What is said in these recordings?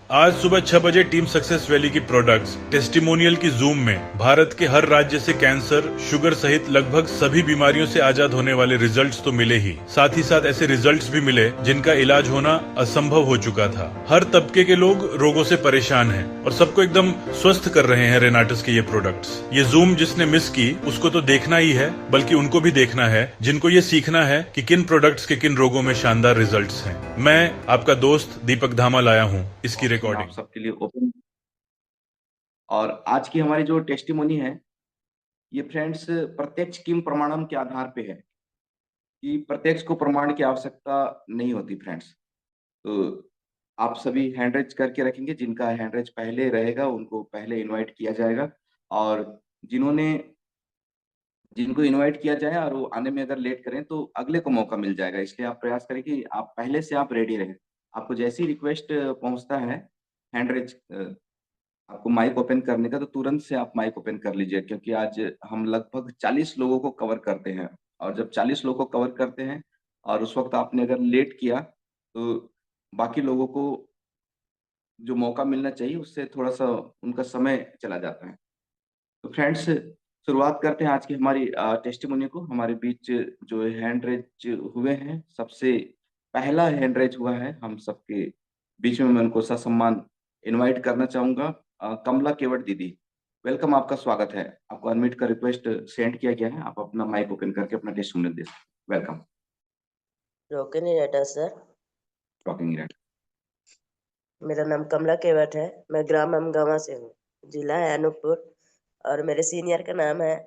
आज सुबह 6 बजे टीम सक्सेस वैली की प्रोडक्ट्स टेस्टिमोनियल की जूम में भारत के हर राज्य से कैंसर, शुगर सहित लगभग सभी बीमारियों से आजाद होने वाले रिजल्ट्स तो मिले ही, साथ ही साथ ऐसे रिजल्ट्स भी मिले जिनका इलाज होना असंभव हो चुका था। हर तबके के लोग रोगों से परेशान हैं और सबको एकदम स्वस्थ कर रहे हैं रेनाटस के ये प्रोडक्ट्स। ये जूम जिसने मिस की उसको तो देखना ही है, बल्कि उनको भी देखना है जिनको ये सीखना है कि किन प्रोडक्ट्स के किन रोगों में शानदार रिजल्ट्स हैं। मैं आपका दोस्त दीपक धामा लाया हूँ इसकी रिकॉर्डिंग आप सबके लिए ओपन। और आज की हमारी जो टेस्टिमोनी है ये फ्रेंड्स प्रत्यक्ष किम प्रमाणम के आधार पे है कि प्रत्यक्ष को प्रमाण की आवश्यकता नहीं होती फ्रेंड्स। तो आप सभी हैंड रेज करके रखेंगे, जिनका हैंड रेज पहले रहेगा उनको पहले इनवाइट किया जाएगा, और जिन्होंने जिनको इनवाइट किया जाए और वो आने में अगर लेट करें तो अगले को मौका मिल जाएगा। इसलिए आप प्रयास करें कि आप पहले से आप रेडी रहें। आपको जैसी रिक्वेस्ट पहुंचता है हैंड रेज आपको माइक ओपन करने का, तो तुरंत से आप माइक ओपन कर लीजिए, क्योंकि आज हम लगभग 40 लोगों को कवर करते हैं। और जब 40 लोगों को कवर करते हैं और उस वक्त आपने अगर लेट किया तो बाकी लोगों को जो मौका मिलना चाहिए उससे थोड़ा सा उनका समय चला जाता है। तो फ्रेंड्स शुरुआत करते हैं आज की हमारी टेस्टिमोनी को। हमारे बीच जो हैंड रेज हुए हैं, सबसे पहला हैंड रेज हुआ है हम सबके बीच में, मैं उनको ससम्मान इनवाइट करना चाहूंगा। कमला केवट दीदी, वेलकम, आपका स्वागत है। आपको अनम्यूट का रिक्वेस्ट सेंड किया गया है, आप अपना माइक ओपन करके अपना टेस्टिमोनियल दे सकते हैं। वेलकम। रोके नहीं रहता सर। Talking red. मेरा नाम कमला केवट है, मैं ग्राम अमगावा से हूँ, जिला है अनूपपुर, और मेरे सीनियर का नाम है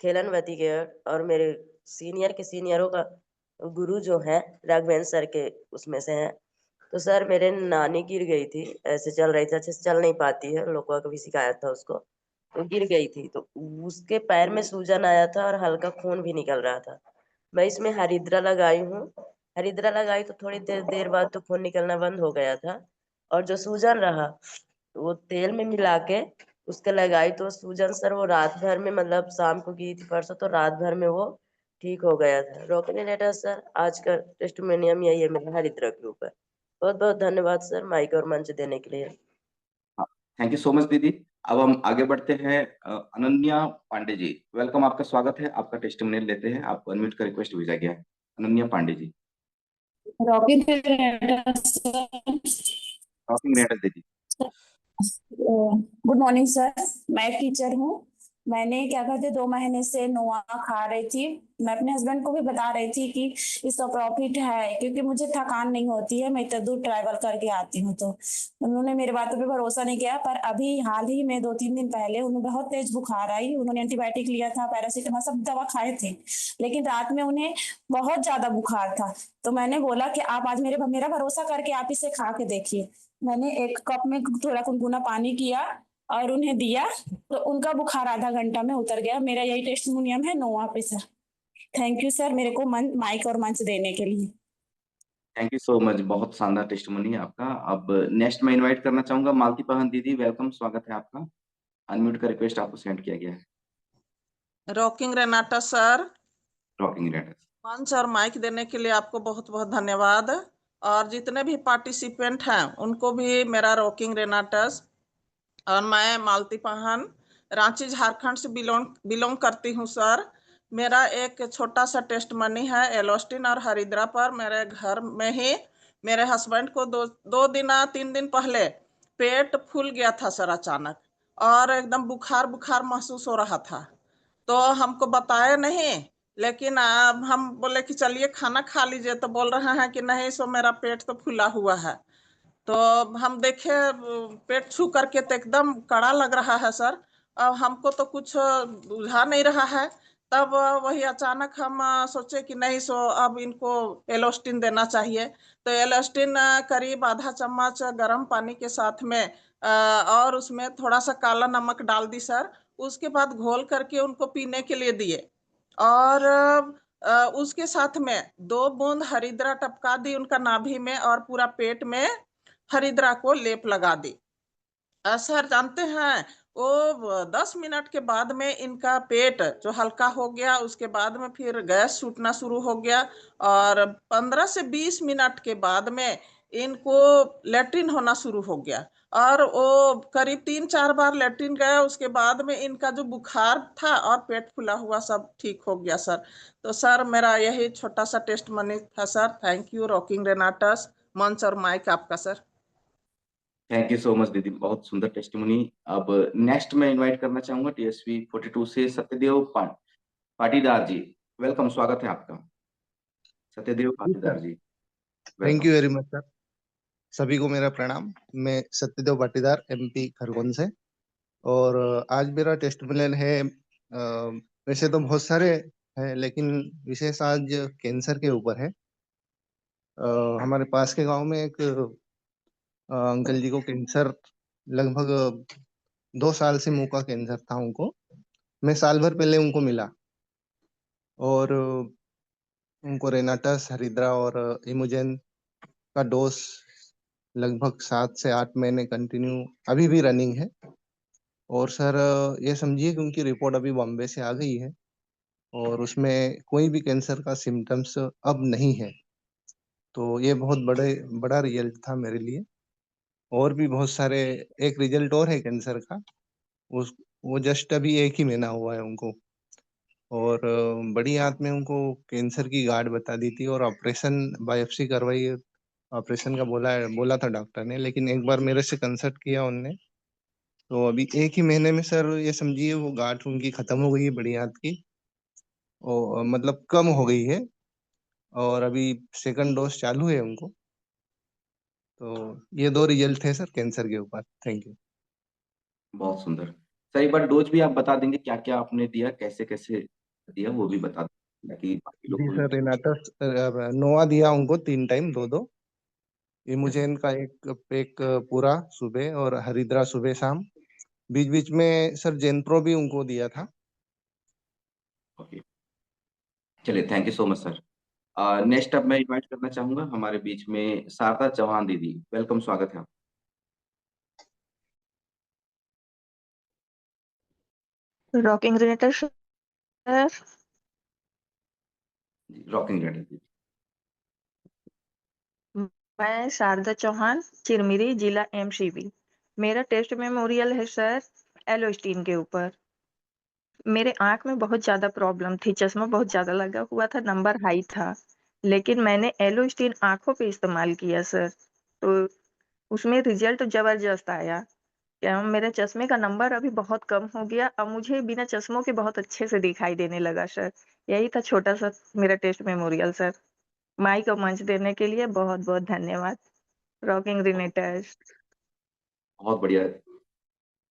खेलनवती केवट, और मेरे सीनियर के सीनियरों का गुरु जो है राघवेंद्र सर के उसमें से हैं। तो सर मेरे नानी गिर गई थी, ऐसे चल रही थी, अच्छे से चल नहीं पाती है, लोगों का भी सिखाया था उसको, तो गिर गई थी, तो उसके पैर में सूजन आया था और हल्का खून भी निकल रहा था। मैं इसमें हरिद्रा लगाई हूँ, हरिद्रा लगाई तो थोड़ी देर देर बाद तो खून निकलना बंद हो गया था, और जो सूजन रहा तो वो तेल में मिला के उसके लगाई, तो सूजन सर वो रात भर में, मतलब शाम को की थी परसों, तो रात भर में वो ठीक हो गया था। रोकने लेटर सर, आज का टेस्टिमोनियम यही है मेरा हरिद्रा के ऊपर। बहुत बहुत धन्यवाद सर माइक और मंच देने के लिए। थैंक यू सो मच दीदी। अब हम आगे बढ़ते हैं। अनन्या पांडे जी, वेलकम, आपका स्वागत है। आपका टेस्टिमोनियल लेते हैं, आपको अनम्यूट का रिक्वेस्ट भेजा गया है। Ananya Pandey ji. Rocking talking red दीदी। Good morning sir. मैं एक टीचर हूँ। मैंने क्या कहते 2 महीने से नोआ खा रही थी। मैं अपने हस्बैंड को भी बता रही थी कि इसका प्रॉफिट है, क्योंकि मुझे थकान नहीं होती है, मैं इतना दूर ट्रैवल करके आती हूँ। तो उन्होंने मेरे बातों पे भरोसा नहीं किया, पर अभी हाल ही में 2-3 दिन पहले उन्हें बहुत तेज बुखार आई। उन्होंने एंटीबायोटिक लिया था, पैरासीटामोल सब दवा खाए थे, लेकिन रात में उन्हें बहुत ज्यादा बुखार था। तो मैंने बोला कि आप आज मेरा भरोसा करके आप इसे खा के देखिए। मैंने एक कप में थोड़ा गुनगुना पानी किया और उन्हें दिया, तो उनका बुखार आधा घंटा में उतर गया। मेरा यही टेस्टिमोनियम है नोआ पे सर। थैंक यू सर मेरे को माइक और मंच देने के लिए। थैंक यू सो मच, बहुत शानदार टेस्टिमोनी है आपका। अब नेक्स्ट मैं इनवाइट करना चाहूंगा मालती पहन दीदी, वेलकम, स्वागत है आपका। अनम्यूट का रिक्वेस्ट आपको सेंड किया गया है। Rocking Renata sir, talking red. मंच और माइक देने के लिए आपको बहुत बहुत धन्यवाद। और जितने भी पार्टिसिपेंट हैं उनको भी मेरा रॉकिंग रेनाटस। और मैं मालती पहन रांची झारखंड से बिलोंग करती हूँ सर। मेरा एक छोटा सा टेस्ट मनी है एलोस्टिन और हरिद्रा पर। मेरे घर में ही मेरे हस्बैंड को 3 दिन पहले पेट फूल गया था सर अचानक, और एकदम बुखार बुखार महसूस हो रहा था। तो हमको बताया नहीं, लेकिन अब हम बोले कि चलिए खाना खा लीजिए, तो बोल रहे हैं कि नहीं सो मेरा पेट तो फूला हुआ है। तो हम देखे पेट छू करके तो एकदम कड़ा लग रहा है सर। अब हमको तो कुछ बुझा नहीं रहा है। तब वही अचानक हम सोचे कि नहीं सो अब इनको एलोस्टिन देना चाहिए। तो एलोस्टिन करीब आधा चम्मच गर्म पानी के साथ में और उसमें थोड़ा सा काला नमक डाल दी सर। उसके बाद घोल करके उनको पीने के लिए दिए, और उसके साथ में 2 बूंद हरिद्रा टपका दी उनका नाभि में, और पूरा पेट में हरिद्रा को लेप लगा दी। सर जानते हैं वो 10 मिनट के बाद में इनका पेट जो हल्का हो गया, उसके बाद में फिर गैस छूटना शुरू हो गया, और 15 से 20 मिनट के बाद में इनको लेट्रिन होना शुरू हो गया। और वो करीब 3-4 बार लैट्रिन गए, उसके बाद में इनका जो बुखार था और पेट फूला हुआ सब ठीक हो गया सर। तो सर मेरा यही छोटा सा टेस्टमनी था सर। थैंक यू रॉकिंग रेनाटस। मंच और माइक आपका sir. Thank you so much दीदी, बहुत सुंदर टेस्टिमोनी। अब नेक्स्ट मैं इनवाइट करना चाहूंगा टीएसपी 42 से सत्यदेव पाटीदार जी। वेलकम, स्वागत है आपका Satyadev ji sir, Patidar ji. Thank welcome. You very much sir. सभी को मेरा प्रणाम। मैं सत्यदेव पाटीदार, एमपी खरगोन से। और आज मेरा टेस्टिमोनियल है। वैसे तो बहुत सारे हैं, लेकिन विशेष आज कैंसर के ऊपर है। हमारे पास के गांव में एक अंकल जी को कैंसर, लगभग 2 साल से मुंह का कैंसर था उनको। मैं साल भर पहले उनको मिला और उनको रेनाटस, हरिद्रा और इमुजेन का डोज लगभग 7 से 8 महीने कंटिन्यू अभी भी रनिंग है। और सर, ये समझिए कि उनकी रिपोर्ट अभी बॉम्बे से आ गई है और उसमें कोई भी कैंसर का सिम्टम्स अब नहीं है। तो ये बहुत बड़ा रिजल्ट था मेरे लिए। और भी बहुत सारे, एक रिजल्ट और है कैंसर का। उस वो जस्ट अभी 1 ही महीना हुआ है उनको। और बड़ी आंत में उनको कैंसर की गांठ बता दी थी और ऑपरेशन, बायोप्सी करवाई। ऑपरेशन का बोला था डॉक्टर ने, लेकिन एक बार मेरे से कंसल्ट किया उनने। तो अभी 1 ही महीने में सर, ये समझिए वो गांठ उनकी खत्म हो गई है बड़ी आंत की। और मतलब कम हो गई है। और अभी सेकंड डोज चालू है उनको। तो ये 2 रिजल्ट है सर कैंसर के ऊपर। Thank you. बहुत सुंदर सर, एक बार डोज भी आप बता देंगे, क्या क्या आपने दिया, कैसे कैसे दिया, वो भी बता दें ताकि बाकी लोग जी को भी। सर, रेनाटस नोवा दिया उनको 3 टाइम, दो दो। यस। इमुजेन का एक एक पूरा सुबह, और हरिद्रा सुबह शाम। बीच बीच में सर जेनप्रो भी उनको दिया था। ओके, चलिए, thank you so much sir. Next अब मैं इनवाइट करना चाहूंगा हमारे बीच में शारदा चौहान दीदी। वेलकम, स्वागत है rocking Renatus sir. Rocking ready दीदी। मैं शारदा चौहान, चिरमिरी, जिला एमसीबी। मेरा टेस्ट मेमोरियल है सर एलोस्टीन के ऊपर। मेरे आंख में बहुत ज्यादा प्रॉब्लम थी, चश्मा बहुत ज्यादा लगा हुआ था, नंबर हाई था। लेकिन मैंने एलोस्टीन आंखों पे इस्तेमाल किया सर, तो उसमें रिजल्ट जबरदस्त आया। क्या मेरे चश्मे का नंबर अभी बहुत कम हो गया, अब मुझे बिना चश्मों के बहुत अच्छे से दिखाई देने लगा सर। यही था छोटा सा मेरा टेस्ट मेमोरियल सर। माइक और मंच देने के लिए बहुत बहुत धन्यवाद। रॉकिंग रिनेटर्स। बहुत बढ़िया,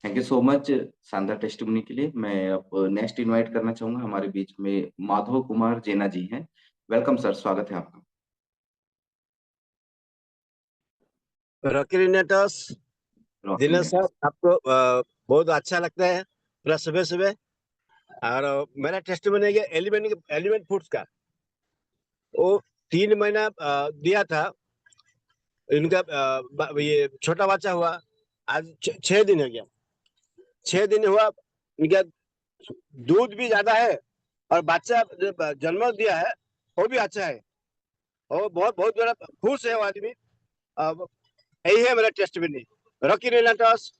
थैंक यू सो मच शानदार टेस्टिमनी के लिए। मैं अब नेक्स्ट इनवाइट करना चाहूंगा हमारे बीच में माधव कुमार जेना जी हैं। वेलकम सर, स्वागत है आपका। रॉकी रिनेटर्स। रॉकिंग दिनेश रेडी। साहब, आपको बहुत अच्छा लगता है पूरा सुबह सुबह। और मेरा टेस्टिमनी है एलिमेंट फूड्स का। वो 3 महीना दिया था इनका। ये छोटा बच्चा हुआ, आज 6 दिन हो गया। 6 दिन हुआ इनका, दूध भी ज्यादा है और बच्चा जो जन्म दिया है वो भी अच्छा है। वो बहुत बहुत बड़ा खुश है वो आदमी। यही है मेरा टेस्टिमनी। रॉकी रिनेटर्स।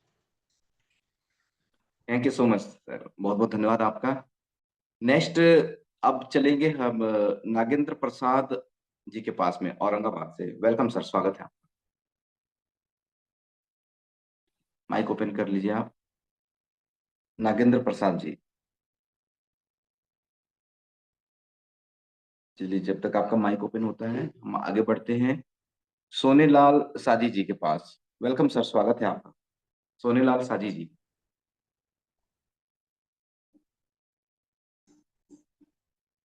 Thank you so much sir, बहुत बहुत धन्यवाद आपका। नेक्स्ट अब चलेंगे हम नागेंद्र प्रसाद जी के पास में, औरंगाबाद से। वेलकम सर, स्वागत है आपका। माइक ओपन कर लीजिए आप, नागेंद्र प्रसाद जी। चलिए, जब तक आपका माइक ओपन होता है हम आगे बढ़ते हैं सोनेलाल साजी जी के पास। वेलकम सर, स्वागत है आपका सोनेलाल साजी जी।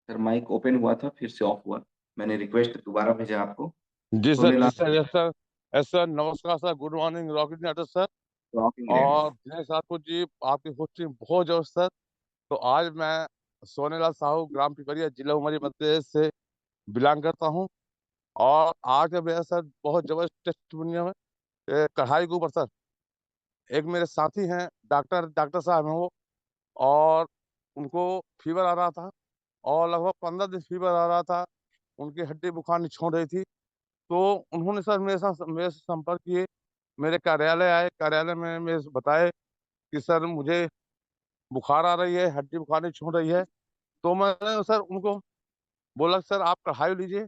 सर माइक ओपन हुआ था, फिर से ऑफ हुआ, मैंने रिक्वेस्ट दोबारा भेजा आपको। जी सर, सोनेलाल। जी sir, yes sir, yes sir, नमस्कार सर, गुड मॉर्निंग रॉकेट नाटक सर। रॉकिंग और रेडी। दिनेश ठाकुर जी, आपकी होस्टिंग बहुत जबरदस्त सर। तो आज मैं सोनेलाल साहू, ग्राम पिपरिया, जिला उमरी, मध्य प्रदेश से बिलोंग करता हूँ। और आज का मेरा सर बहुत जबरदस्त टेस्टिमोनियल है कढ़ाई के ऊपर सर। एक मेरे साथी हैं, डॉक्टर साहब हैं वो, और उनको फीवर आ रहा था और लगभग 15 दिन फीवर आ रहा था। उनकी हड्डी बुखार नहीं छोड़ रही थी। तो उन्होंने सर मेरे से संपर्क किए मेरे कार्यालय आए, कार्यालय में मेरे से बताए कि सर मुझे बुखार आ रही है, हड्डी बुखार नहीं छोड़ रही है। तो मैंने सर उनको बोला सर आप कढ़ाई लीजिए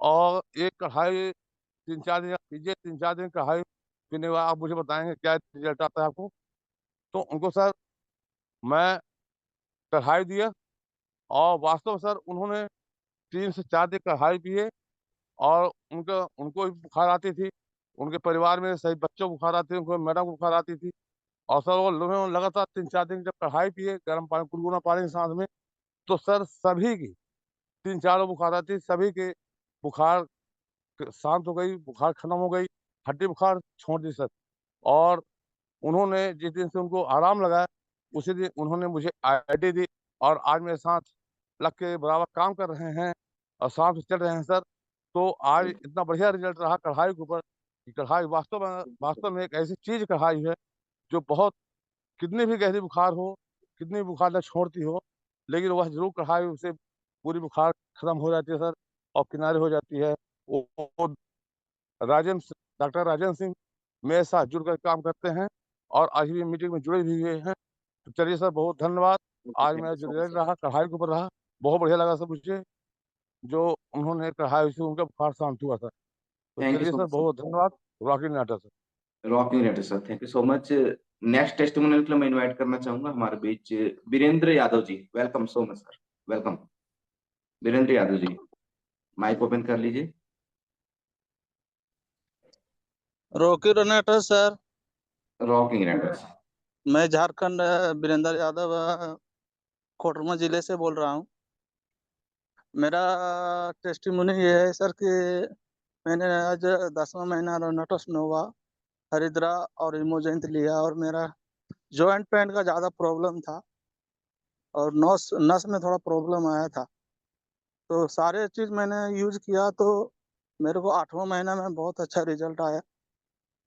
और एक कढ़ाई 3-4 दिन आप पीजिए, 3-4 दिन कढ़ाई पीने के बाद आप मुझे बताएँगे क्या रिज़ल्ट आता है आपको। तो उनको सर मैं कढ़ाई दिया और वास्तव में सर उन्होंने 3 से 4 दिन कढ़ाई पिए और उनको भी बुखार आती थी, उनके परिवार में सभी बच्चों को बुखार आती थी, उनको मैडम को बुखार आती थी और सर वो लोगों ने लगातार 3-4 दिन जब कढ़ाई पिए, गर्म पानी गुनगुना पानी के साथ में, तो सर सभी की 3-4 को बुखार आती थी, सभी के बुखार शांत हो गई, बुखार खत्म हो गई, हड्डी बुखार छोड़ दी सर। और उन्होंने जिस दिन से उनको आराम लगा, उसी दिन उन्होंने मुझे आईडी दी और आज मेरे साथ लग के बराबर काम कर रहे हैं और साथ में चल रहे हैं सर। तो आज इतना बढ़िया रिज़ल्ट रहा कढ़ाई के ऊपर कि कढ़ाई वास्तव में एक ऐसी चीज़ कढ़ाई है, जो बहुत कितनी भी गहरी बुखार हो, कितनी भी बुखार ना छोड़ती हो, लेकिन वह ज़रूर कढ़ाई उससे पूरी बुखार खत्म हो जाती है सर और किनारे हो जाती है। वो राजेंद्र स डॉक्टर राजेंद्र सिंह मेरे साथ जुड़कर काम करते हैं और आज भी मीटिंग में जुड़े भी हुए हैं। तो चलिए सर बहुत धन्यवाद। आज मेरा जो रिज़ल्ट रहा कढ़ाई के ऊपर रहा, बहुत बढ़िया लगा सर मुझे, जो उन्होंने कढ़ाई से उनका बुखार शांत हुआ था। तो थैंक यू चलिए सो सर मच बहुत धन्यवाद। रॉकी नाटा सर। रॉकिंग रेटर sir, thank you so much. Next testimonial के लिए मैं इनवाइट करना चाहूंगा हमारे बीच Virendra Yadav ji. Welcome so much sir, welcome. Virendra Yadav ji, mike open कर लीजिए। रॉकी रोनेटर सर, रॉकिंग रेटर्स। मैं झारखंड वीरेंद्र यादव कोडरमा जिले से बोल रहा हूँ। मेरा टेस्टिमोनी ये है सर कि मैंने आज 10वां महीना रोनेटस नोवा हरिद्रा और इमोजेंट लिया और मेरा जॉइंट पेन का ज़्यादा प्रॉब्लम था और नस नस में थोड़ा प्रॉब्लम आया था। तो सारे चीज़ मैंने यूज किया तो मेरे को 8वां महीना में बहुत अच्छा रिजल्ट आया।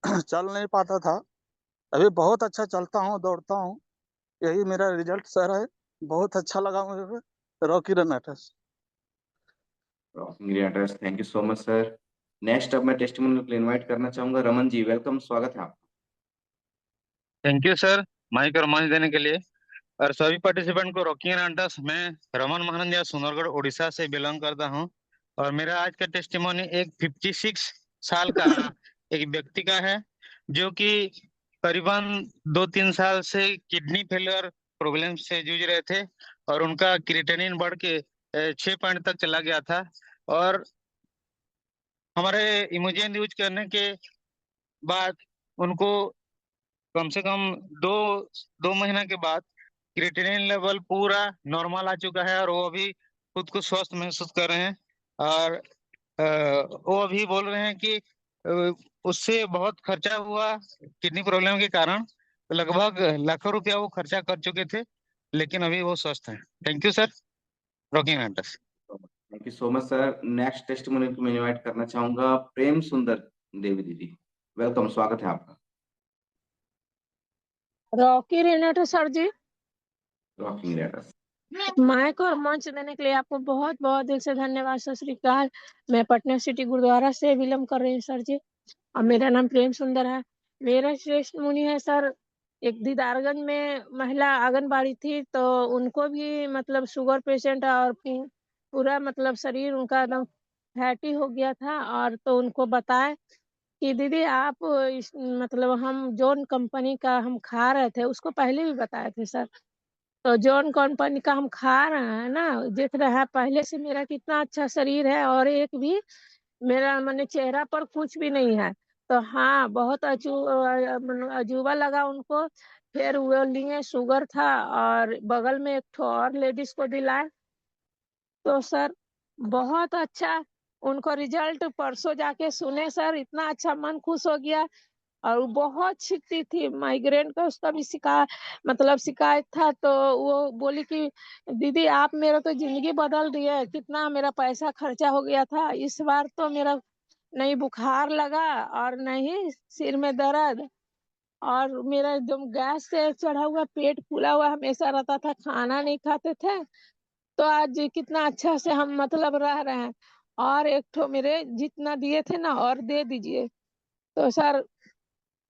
चल नहीं पाता था, अभी बहुत अच्छा चलता हूँ, दौड़ता हूँ। यही मेरा रिजल्ट सर है। बहुत अच्छा लगा मुझे रॉकी रनाटस। रॉकिंग रेटर्स, thank you so much sir. Next अब मैं टेस्टिमोनियल के लिए इनवाइट करना चाहूंगा रमन जी। वेलकम, स्वागत है आपका। थैंक यू सर, माइक और मंच देने के लिए। और सभी पार्टिसिपेंट को रॉकिंग रैंटर्स। मैं रमन महानंदिया सुंदरगढ़ उड़ीसा से बिलोंग करता हूं और मेरा आज का टेस्टिमोनी एक 56 साल का एक व्यक्ति का है, जो कि करीबन 2-3 साल से किडनी फेलियर प्रॉब्लम से जूझ रहे थे और उनका क्रिएटिनिन बढ़ के 6 पॉइंट तक चला गया था। और हमारे इमोजेन यूज करने के बाद उनको कम से कम दो 2 महीना के बाद क्रिएटिनिन लेवल पूरा नॉर्मल आ चुका है और वो अभी खुद को स्वस्थ महसूस कर रहे हैं। और वो अभी बोल रहे हैं कि उससे बहुत खर्चा हुआ किडनी प्रॉब्लम के कारण, लगभग लाखों रुपया वो खर्चा कर चुके थे, लेकिन अभी वो स्वस्थ हैं। थैंक यू सर, रॉकिंग रैंटर्स। Thank you so much sir. Next testimonial को मैं इनवाइट करना चाहूंगा प्रेम सुंदर देवी दीदी। वेलकम, स्वागत है आपका। रॉकी रेनेटर सर जी, रॉकिंग रेटर्स। माइक और मंच देने के लिए आपको बहुत बहुत दिल से धन्यवाद। सत श्री अकाल। मैं पटना सिटी गुरुद्वारा से बिलोंग कर रही हूँ सर जी और मेरा नाम प्रेम सुंदर है। मेरा श्रेष्ठ मुनि है सर। एक दीदारगंज में महिला आंगनबाड़ी थी, तो उनको भी मतलब शुगर पेशेंट और पूरा मतलब शरीर उनका एकदम फैटी हो गया था। और तो उनको बताए कि दीदी आप इस मतलब हम जॉन कंपनी का हम खा रहे थे, उसको पहले भी बताए थे सर। तो जॉन कंपनी का हम खा रहे हैं ना, देख रहे हैं पहले से मेरा कितना अच्छा शरीर है और एक भी मेरा मैंने चेहरा पर कुछ भी नहीं है। तो हाँ, बहुत अजूबा लगा उनको। फिर वो लिए, शुगर था और बगल में एक ठो और लेडीज को दिलाए। तो सर बहुत अच्छा उनको रिजल्ट परसों जाके सुने सर, इतना अच्छा मन खुश हो गया। और वो बहुत छिकती थी, माइग्रेन का उसका भी शिकायत था। तो वो बोली कि दीदी आप मेरा तो जिंदगी बदल दी है, कितना मेरा पैसा खर्चा हो गया था, इस बार तो मेरा नहीं बुखार लगा और नहीं सिर में दर्द। और मेरा एकदम गैस से चढ़ा हुआ पेट फूला हुआ हमेशा रहता था, खाना नहीं खाते थे। तो आज कितना अच्छा से हम मतलब रह रहे हैं। और एक ठो मेरे जितना दिए थे ना और दे दीजिए। तो सर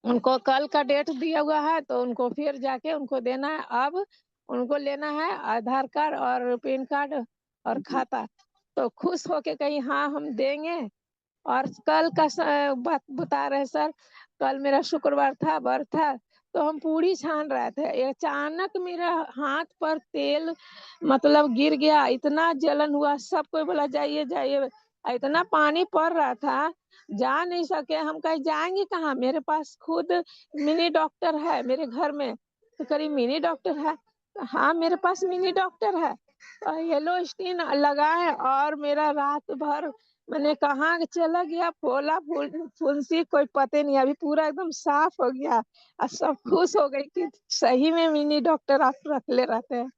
उनको कल का डेट दिया हुआ है, तो उनको फिर जाके उनको देना है। अब उनको लेना है आधार कार्ड और पैन कार्ड और खाता। तो खुश होके कहीं हाँ हम देंगे। और कल का बात बता रहे सर, कल मेरा शुक्रवार था, व्रत था, तो हम पूरी छान रहे थे, अचानक मेरा हाथ पर तेल मतलब गिर गया, इतना जलन हुआ, सब कोई बोला जाइए जाइए, इतना पानी पड़ रहा था, जा नहीं सके। हम कहीं जाएंगे कहाँ, मेरे पास खुद मिनी डॉक्टर है मेरे घर में। तो करीब मिनी डॉक्टर है, हाँ मेरे पास मिनी डॉक्टर है। येलो स्टीन लगा है और मेरा रात भर मैंने कहाँ चला गया, फोला फुंसी कोई पता नहीं, अभी पूरा एकदम साफ हो गया। और सब खुश हो गई कि सही में मिनी डॉक्टर आप रख ले रहते हैं।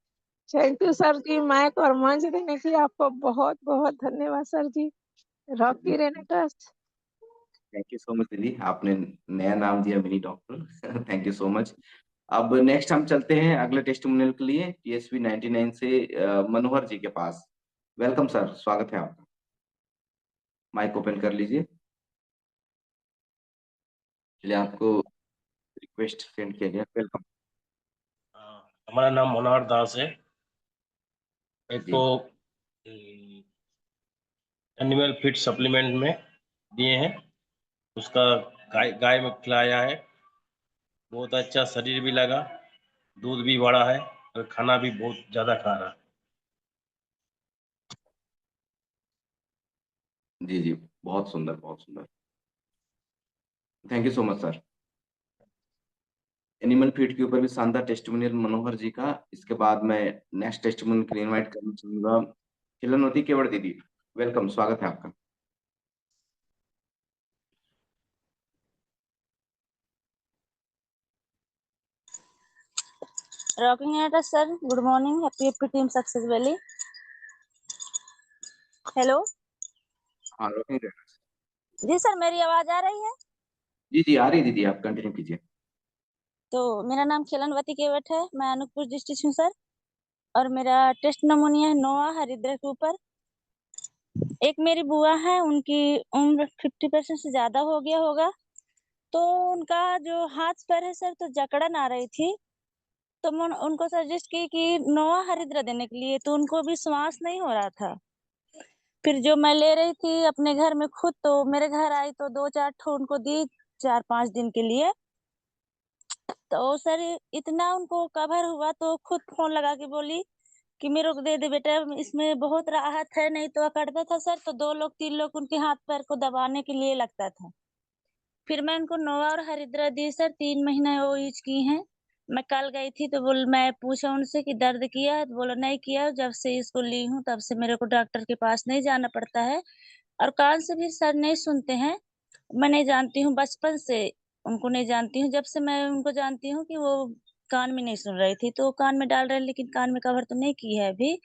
Thank you sir ji, mike और मंच देने के लिए आपको बहुत बहुत धन्यवाद सर जी। रॉकी रेनेटस। थैंक यू सो मच दीदी, आपने नया नाम दिया mini doctor. Thank you so much. अब नेक्स्ट हम चलते हैं अगले टेस्टिमोनियल के लिए टीएसपी 99 से मनोहर जी के पास। वेलकम सर, स्वागत है आपका। माइक ओपन कर लीजिए। चलिए, आपको रिक्वेस्ट सेंड किया गया। वेलकम हमारा नाम मनोहर दास है। एक जी। तो एनिमल फीड सप्लीमेंट में दिए हैं, उसका गाय गाय में खिलाया है, बहुत अच्छा शरीर भी लगा, दूध भी बढ़ा है और खाना भी बहुत ज्यादा खा रहा है। जी जी, बहुत सुंदर, बहुत सुंदर। Thank you so much sir. Animal feed के ऊपर भी शानदार टेस्टिमोनियल मनोहर जी का। इसके बाद मैं नेक्स्ट टेस्टिमोनियल के लिए इनवाइट करना चाहूंगा खिलनवती केवड़ दीदी। वेलकम, स्वागत है आपका। Rocking at sir, good morning, happy team success valley. Hello हाँ, रॉकिंग है। जी सर, मेरी आवाज आ रही है? जी जी, आ रही दीदी, आप कंटिन्यू कीजिए। तो मेरा नाम खिलनवती केवट है, मैं अनूपपुर डिस्ट्रिक्ट हूँ सर। और मेरा टेस्ट नमूनिया है नोआ हरिद्रा के ऊपर। एक मेरी बुआ है, उनकी उम्र 50% से ज्यादा हो गया होगा, तो उनका जो हाथ पैर है सर, तो जकड़न आ रही थी। तो मैं उनको सजेस्ट की कि नोआ हरिद्रा देने के लिए, तो उनको भी श्वास नहीं हो रहा था। फिर जो मैं ले रही थी अपने घर में खुद, तो मेरे घर आई तो 2-4 ठो उनको दी 4-5 दिन के लिए। तो सर इतना उनको कवर हुआ, तो खुद फोन लगा के बोली कि मेरे को दे दे बेटा, इसमें बहुत राहत है। नहीं तो अकड़ता था सर, तो 2 लोग 3 लोग उनके हाथ पैर को दबाने के लिए लगता था। फिर मैं उनको नोवा और हरिद्रा दी सर, 3 महीना वो यूज की हैं। मैं कल गई थी तो मैं पूछा उनसे कि दर्द किया है, तो बोला नहीं किया, जब से इसको ली हूँ तब से मेरे को डॉक्टर के पास नहीं जाना पड़ता है। और कान से भी सर नहीं सुनते हैं। मैं नहीं जानती हूँ, बचपन से उनको नहीं जानती हूँ, जब से मैं उनको जानती हूँ कि वो कान में नहीं सुन रही थी, तो कान में डाल रहे हैं, लेकिन कान में कवर तो नहीं की है अभी।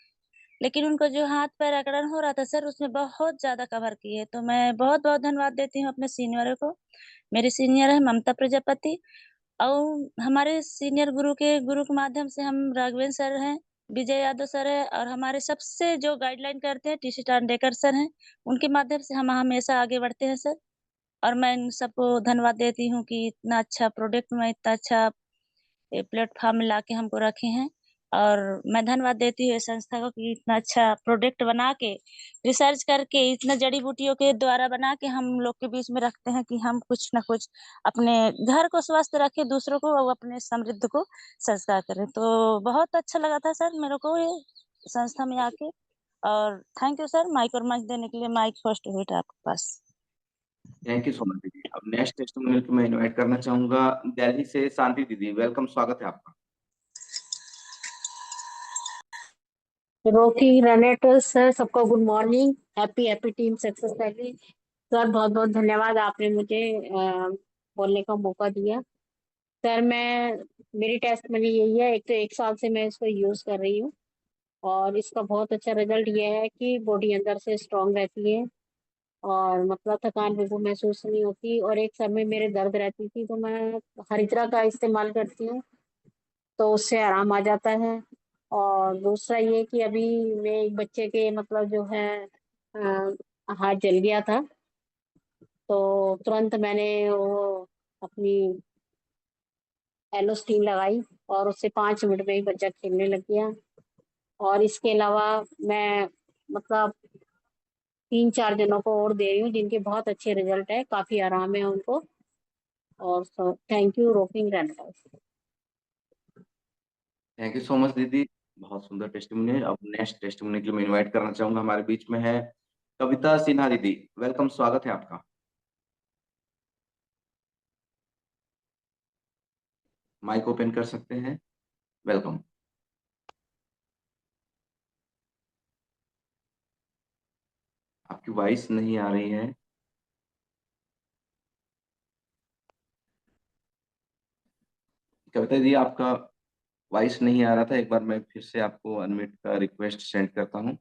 लेकिन उनको जो हाथ पैर अकड़न हो रहा था सर, उसमें बहुत ज्यादा कवर की है। तो मैं बहुत बहुत धन्यवाद देती हूँ अपने सीनियरों को। मेरे सीनियर है ममता प्रजापति, और हमारे सीनियर गुरु के माध्यम से हम राघवेंद्र सर हैं, विजय यादव सर है, और हमारे सबसे जो गाइडलाइन करते हैं टीसी टांडेकर सर हैं, उनके माध्यम से हम हमेशा आगे बढ़ते हैं सर। और मैं इन सबको धन्यवाद देती हूँ कि इतना अच्छा प्रोडक्ट में इतना अच्छा प्लेटफॉर्म में लाके हमको रखे हैं। और मैं धन्यवाद देती हूँ इस संस्था को कि इतना अच्छा प्रोडक्ट बना के, रिसर्च करके, इतना जड़ी बूटियों के द्वारा बना के हम लोग के बीच में रखते हैं कि हम कुछ ना कुछ अपने घर को स्वस्थ रखें, दूसरों को और अपने समृद्ध को संस्कार करें। तो बहुत अच्छा लगा था सर मेरे को ये संस्था में आके। और थैंक यू सर, माइक और मंच देने के लिए। माइक फर्स्ट हुई आपके पास। थैंक यू सो मच दीदी। अब नेक्स्ट टेस्टिमोनियल को मैं इनवाइट करना चाहूंगा दिल्ली से शांति दीदी। वेलकम, स्वागत है आपका। रॉकी रनेटर्स सर, सबको good morning, happy team success valley. Sir बहुत बहुत धन्यवाद, आपने मुझे बोलने का मौका दिया। सर मेरी टेस्ट में यही है, एक तो 1 साल से मैं इसको यूज कर रही हूँ, और इसका बहुत अच्छा रिजल्ट ये है कि बॉडी अंदर से स्ट्रांग रहती है, और मतलब थकान बिल्कुल महसूस नहीं होती। और एक सर में मेरे दर्द रहती थी, तो मैं हरिद्रा का इस्तेमाल करती हूँ, तो उससे आराम आ जाता है। और दूसरा ये कि अभी मैं एक बच्चे के मतलब जो है हाथ जल गया था, तो तुरंत मैंने वो अपनी एलोस्टीन लगाई और उससे 5 मिनट में ही बच्चा खेलने लग गया। और इसके अलावा मैं मतलब 3-4 जनों को और दे रही हूँ जिनके बहुत अच्छे रिजल्ट है, काफी आराम है उनको। और thank you rocking Renatus. Thank you so much दीदी, बहुत सुंदर टेस्टिमोनी है। अब नेक्स्ट टेस्टिमोनी के लिए मैं इनवाइट करना चाहूंगा, हमारे बीच में है कविता सिन्हा दीदी। वेलकम, स्वागत है आपका। माइक ओपन कर सकते हैं। वेलकम। आपकी वॉइस नहीं आ रही है। कविता दीदी, आपका वॉइस नहीं आ रहा था, एक बार मैं फिर से आपको अनम्यूट का रिक्वेस्ट सेंड करता हूँ।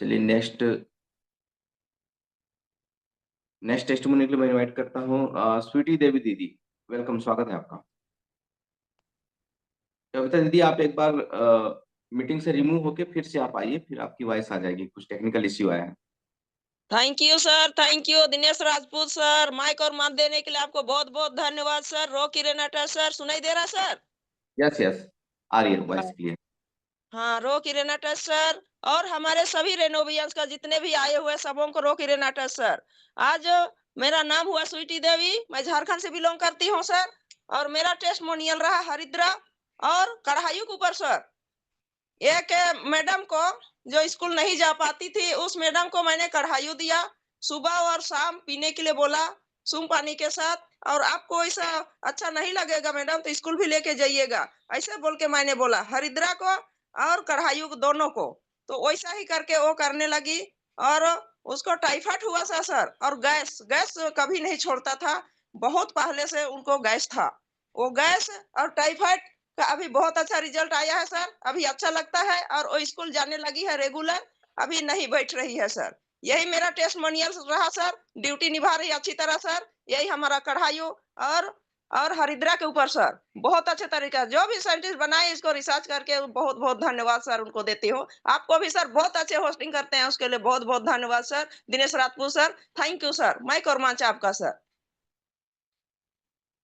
चलिए नेक्स्ट टेस्टिमोनी के लिए मैं इनवाइट करता हूँ स्वीटी देवी दीदी। वेलकम, स्वागत है आपका। कविता दीदी, आप एक बार मीटिंग से रिमूव होके फिर से आप आइए, फिर आपकी वॉइस आ जाएगी। कुछ टेक्निकल इश्यू आया है। Thank you sir, thank you Dinesh Rajput sir. Mic और मत देने के लिए आपको बहुत बहुत धन्यवाद सर। रॉकी रेनाटा सर, सुनाई दे रहा सर? यस यस, आ रही है वॉइस क्लियर। हाँ, रॉकी रेनाटा सर और हमारे सभी रेनोवियंस का जितने भी आए हुए सबों को रॉकी रेनाटा सर। आज मेरा नाम हुआ स्वीटी देवी, मैं झारखंड से बिलोंग करती हूँ सर। और मेरा टेस्टमोनियल रहा हरिद्रा और कढ़ाई के ऊपर सर। एक मैडम को जो स्कूल नहीं जा पाती थी, उस मैडम को मैंने कढ़ाई दिया, सुबह और शाम पीने के लिए बोला सूम पानी के साथ। और आपको ऐसा अच्छा नहीं लगेगा मैडम तो स्कूल भी लेके जाइएगा, ऐसे बोल के मैंने बोला हरिद्रा को और कढ़ाई को दोनों को। तो वैसा ही करके वो करने लगी और उसको टाइफाइड हुआ था सर। और गैस गैस कभी नहीं छोड़ता था, बहुत पहले से उनको गैस था। वो गैस और टाइफाइड का अभी बहुत अच्छा रिजल्ट आया है सर। अभी अच्छा लगता है और वो स्कूल जाने लगी है रेगुलर, अभी नहीं बैठ रही है सर। यही मेरा टेस्टमोनियल रहा सर, ड्यूटी निभा रही अच्छी तरह सर। यही हमारा कढ़ाइयों और हरिद्रा के ऊपर सर बहुत अच्छे तरीका जो भी साइंटिस्ट बनाए इसको रिसर्च करके बहुत बहुत धन्यवाद सर उनको देती हूँ। आपको भी सर बहुत अच्छे होस्टिंग करते हैं, उसके लिए बहुत बहुत धन्यवाद sir Dinesh Rajput sir. Thank you sir. Mic और मंच आपका sir.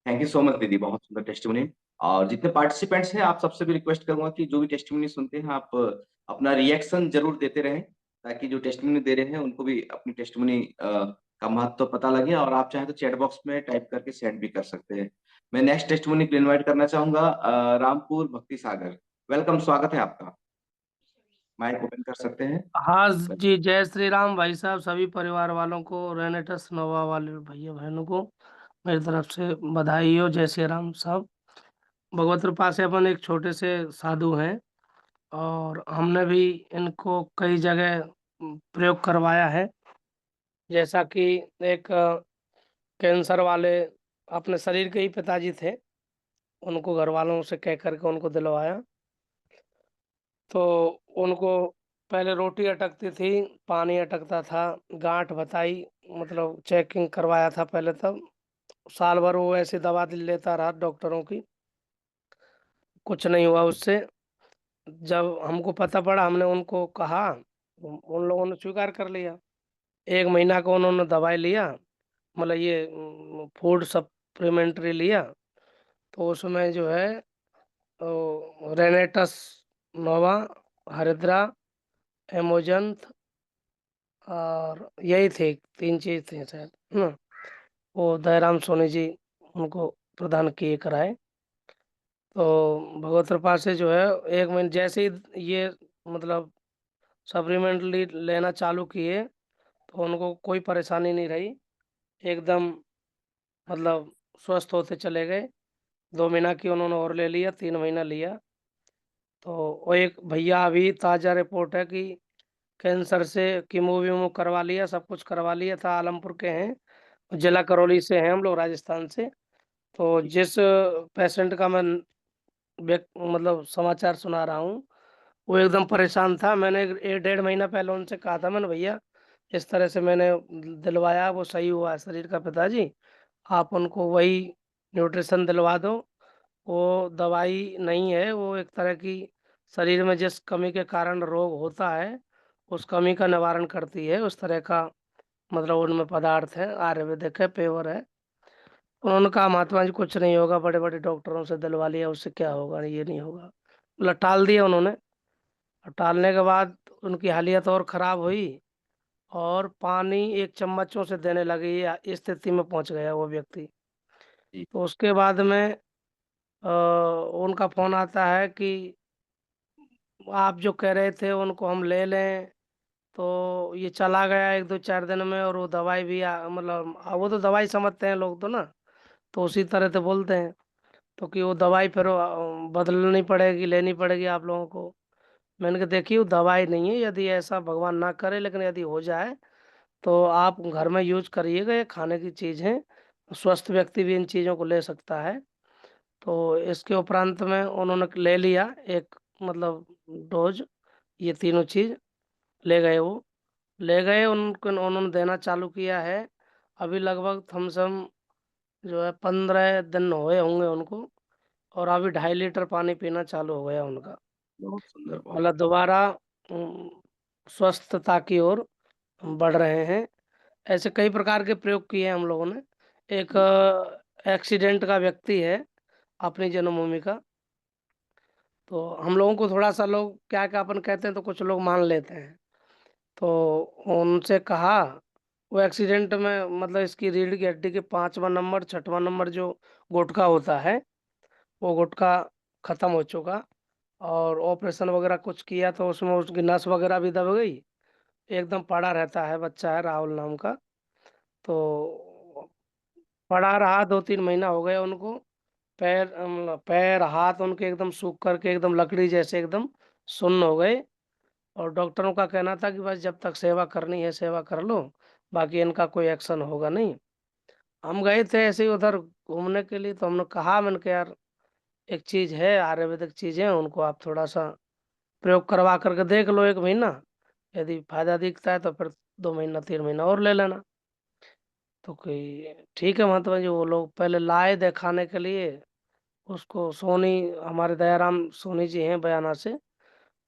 Thank you so much दीदी, बहुत सुंदर टेस्टिमोनी। और जितने पार्टिसिपेंट्स हैं, आप सबसे भी रिक्वेस्ट करूंगा कि जो भी टेस्टिमोनी सुनते हैं आप अपना रिएक्शन जरूर देते रहें, ताकि जो टेस्टिमोनी दे रहे हैं उनको भी अपनी टेस्टिमोनी का महत्व पता लगे। और आप चाहें तो चैट बॉक्स में टाइप करके सेंड भी कर सकते हैं। मैं नेक्स्ट टेस्टिमोनी के लिए इन्वाइट करना चाहूंगा रामपुर भक्ति सागर। वेलकम, स्वागत है आपका। माइक ओपन कर सकते हैं। हाँ जी, जय श्री राम भाई साहब। सभी परिवार वालों को, रेनेटस नोवा वाले भैया बहनों को मेरी तरफ से बधाई हो। जय श्री राम साहब। भगवत कृपा से अपन एक छोटे से साधु हैं और हमने भी इनको कई जगह प्रयोग करवाया है। जैसा कि एक कैंसर वाले अपने शरीर के ही पिताजी थे, उनको घर वालों से कह करके उनको दिलवाया। तो उनको पहले रोटी अटकती थी, पानी अटकता था, गांठ बताई, मतलब चेकिंग करवाया था पहले। तब साल भर वो ऐसी दवा लेता रहा डॉक्टरों की, कुछ नहीं हुआ उससे। जब हमको पता पड़ा, हमने उनको कहा, उन लोगों ने स्वीकार कर लिया। 1 महीना का उन्होंने दवाई लिया, मतलब ये फूड सप्लीमेंट्री लिया। तो उसमें जो है रेनेटस नोवा, हरिद्रा, एमोजंथ और यही थे, 3 चीज थे शायद ना। वो दयाराम सोनी जी उनको प्रदान किए कराए। तो भगवत कृपा से जो है 1 महीने जैसे ही ये मतलब सप्लीमेंट लेना चालू किए तो उनको कोई परेशानी नहीं रही, एकदम मतलब स्वस्थ होते चले गए। 2 महीना की उन्होंने और ले लिया, 3 महीना लिया। तो वो एक भैया अभी ताज़ा रिपोर्ट है कि कैंसर से कीमो वीमो करवा लिया, सब कुछ करवा लिया था। आलमपुर के हैं, जिला करौली से हैं हम लोग, राजस्थान से। तो जिस पेशेंट का मैं मतलब समाचार सुना रहा हूँ, वो एकदम परेशान था। मैंने 1-1.5 महीना पहले उनसे कहा था, मैंने भैया इस तरह से मैंने दिलवाया, वो सही हुआ है शरीर का पिताजी, आप उनको वही न्यूट्रिशन दिलवा दो। वो दवाई नहीं है, वो एक तरह की शरीर में जिस कमी के कारण रोग होता है उस कमी का निवारण करती है, उस तरह का मतलब उनमें पदार्थ है, आयुर्वेदिक है, पेवर है। उन्होंने कहा महात्मा जी कुछ नहीं होगा, बड़े बड़े डॉक्टरों से दिलवा लिया, उससे क्या होगा, ये नहीं होगा, मतलब टाल दिया उन्होंने। और टालने के बाद उनकी हालत और ख़राब हुई और पानी एक चम्मचों से देने लगे, ये इस स्थिति में पहुंच गया वो व्यक्ति। जी। तो उसके बाद में उनका फ़ोन आता है कि आप जो कह रहे थे उनको हम ले लें, तो ये चला गया 1-2-4 दिन में, और वो दवाई भी मतलब वो तो दवाई समझते हैं लोग तो ना, तो उसी तरह से बोलते हैं तो कि वो दवाई फिर बदलनी पड़ेगी, लेनी पड़ेगी आप लोगों को। मैंने कहा देखिए वो दवाई नहीं है, यदि ऐसा भगवान ना करे लेकिन यदि हो जाए तो आप घर में यूज करिएगा, ये खाने की चीज़ है, स्वस्थ व्यक्ति भी इन चीज़ों को ले सकता है। तो इसके उपरांत में उन्होंने ले लिया एक, मतलब डोज, ये तीनों चीज़ ले गए वो, ले गए, उनको उन्होंने देना चालू किया है। अभी लगभग थमसम जो है 15 दिन हुए होंगे उनको, और अभी 2.5 लीटर पानी पीना चालू हो गया उनका, बहुत सुंदर, बहुत मतलब दोबारा स्वस्थता की ओर बढ़ रहे हैं। ऐसे कई प्रकार के प्रयोग किए हैं हम लोगों ने। एक एक्सीडेंट का व्यक्ति है अपनी जन्मभूमि का, तो हम लोगों को थोड़ा सा लोग क्या क्या अपन कहते हैं तो कुछ लोग मान लेते हैं। तो उनसे कहा, वो एक्सीडेंट में मतलब इसकी रीढ़ की हड्डी के 5वां नंबर 6वां नंबर जो गुटका होता है, वो गुटका ख़त्म हो चुका, और ऑपरेशन वगैरह कुछ किया तो उसमें उसकी नस वगैरह भी दब गई, एकदम पड़ा रहता है, बच्चा है राहुल नाम का। तो पड़ा रहा, 2-3 महीना हो गए उनको। पैर हाथ उनके एकदम सूख करके एकदम लकड़ी जैसे एकदम सुन्न हो गए, और डॉक्टरों का कहना था कि बस जब तक सेवा करनी है सेवा कर लो, बाकी इनका कोई एक्शन होगा नहीं। हम गए थे ऐसे ही उधर घूमने के लिए, तो हमने कहा, मैंने कहा यार एक चीज़ है, आयुर्वेदिक चीज़ है, उनको आप थोड़ा सा प्रयोग करवा करके देख लो 1 महीना, यदि फायदा दिखता है तो फिर 2 महीना 3 महीना और ले लेना। तो कोई ठीक है महात्मा जी, वो लोग पहले लाए दिखाने के लिए उसको, सोनी हमारे दयाराम सोनी जी हैं बयाना से,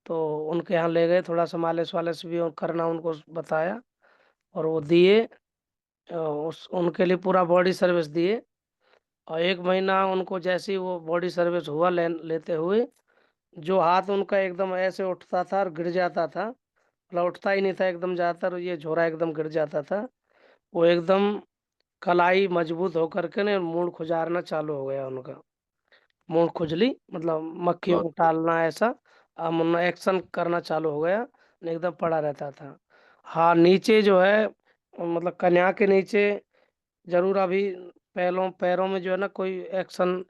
तो उनके यहाँ ले गए, थोड़ा सा मालिश वालिश भी करना उनको बताया, और वो दिए, उस उनके लिए पूरा बॉडी सर्विस दिए। और 1 महीना उनको जैसे ही वो बॉडी सर्विस हुआ लेते हुए, जो हाथ उनका एकदम ऐसे उठता था और गिर जाता था, मतलब उठता ही नहीं था, एकदम ज़्यादातर ये झोरा एकदम गिर जाता था, वो एकदम कलाई मजबूत होकर के ना मूड खुजारना चालू हो गया उनका, मूड खुजली मतलब मक्खियों बहुत को टालना, ऐसा एक्शन करना चालू हो गया, नहीं एकदम पड़ा रहता था। हाँ नीचे जो है, मतलब कन्या के नीचे जरूर अभी पैरों पैरों में जो है ना कोई एक्शन,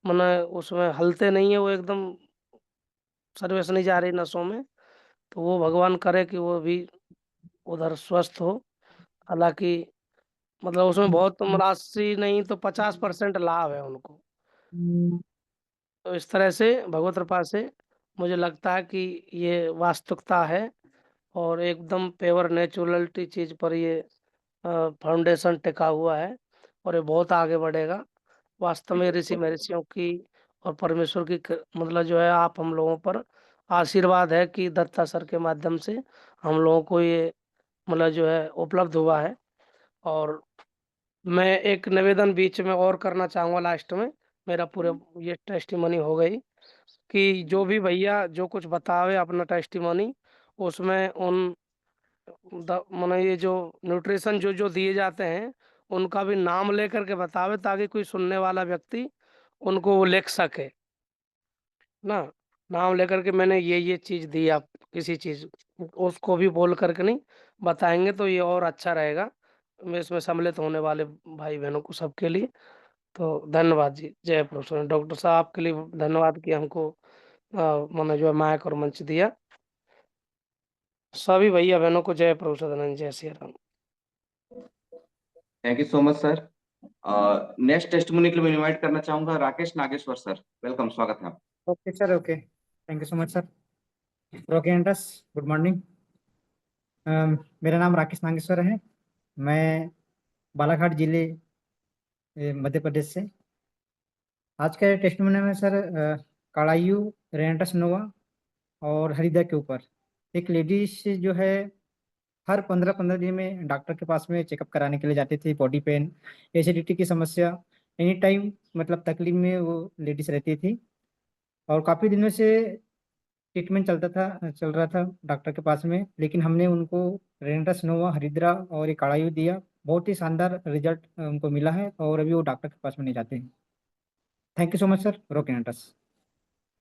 माने उसमें हलते नहीं है, वो एकदम सर्विस नहीं जा रही नसों में, तो वो भगवान करे कि वो भी उधर स्वस्थ हो। हालांकि मतलब उसमें बहुत, मतलब 80 नहीं तो 50% लाभ है उनको। तो इस तरह से भगवत कृपा से मुझे लगता है कि ये वास्तविकता है, और एकदम प्योर नेचुरलिटी चीज़ पर ये फाउंडेशन टिका हुआ है, और ये बहुत आगे बढ़ेगा। वास्तव में ऋषि महर्षियों की और परमेश्वर की मतलब जो है आप हम लोगों पर आशीर्वाद है कि दत्ता सर के माध्यम से हम लोगों को ये मतलब जो है उपलब्ध हुआ है। और मैं एक निवेदन बीच में और करना चाहूँगा लास्ट में, मेरा पूरे ये टेस्टिमनी हो गई, कि जो भी भैया जो कुछ बतावे अपना टेस्टिमनी, उसमें उन माने ये जो न्यूट्रिशन जो जो दिए जाते हैं उनका भी नाम लेकर के बतावे, ताकि कोई सुनने वाला व्यक्ति उनको वो लिख सके ना, नाम लेकर के मैंने ये चीज़ दी, आप किसी चीज़ उसको भी बोल करके नहीं बताएंगे तो ये और अच्छा रहेगा, मैं इसमें सम्मिलित होने वाले भाई बहनों को सबके लिए। तो धन्यवाद जी, जय प्रोफेसर डॉक्टर साहब, आपके लिए धन्यवाद कि हमको मैंने जो है माइक और मंच दिया। सभी भैया बहनों को जय प्रोफेसर धनंजय, जय Shri Ram. Thank you so much sir. Next testimony के लिए मैं इनवाइट करना चाहूंगा राकेश नागेश्वर सर, वेलकम, स्वागत है आपका। Okay sir, okay, thank you so much sir. रोकेंटस, गुड मॉर्निंग। मेरा नाम राकेश नागेश्वर है, मैं बालाघाट जिले मध्य प्रदेश से। आज के टेस्टिमोनी में सर काड़ायू, रेनेटस नोवा और हृदय के ऊपर एक लेडीज जो है हर 15-15 दिन में डॉक्टर के पास में चेकअप कराने के लिए जाती थी। बॉडी पेन, एसिडिटी की समस्या, एनी टाइम मतलब तकलीफ में वो लेडीज रहती थी और काफ़ी दिनों से ट्रीटमेंट चल रहा था डॉक्टर के पास में, लेकिन हमने उनको रेनेटस नोवा हरिद्रा और एक काढ़ायु दिया। बहुत ही शानदार रिजल्ट उनको मिला है और अभी वो डॉक्टर के पास में नहीं जाते हैं। Thank you so much sir, रोकेनेटस।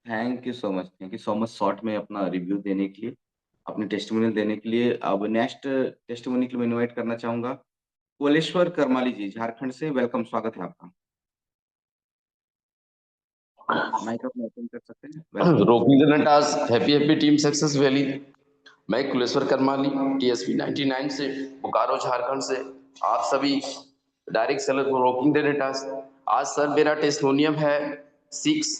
Thank you so much short में अपना रिव्यू देने के लिए, अपने टेस्टिमोनियल देने के लिए। अब नेक्स्ट टेस्टिमोनी के लिए मैं इनवाइट करना चाहूंगा कोलेश्वर करमाली जी, झारखंड से। वेलकम, स्वागत है आपका। माइक आप ओपन कर सकते हैं। Welcome. Rocking Renatus, happy team success valley. मैं कुलेश्वर करमाली टीएसपी 99 से, बोकारो झारखंड से। आप सभी डायरेक्ट सेलर को रोकिंग द नटास। आज सर मेरा टेस्टोनियम है 6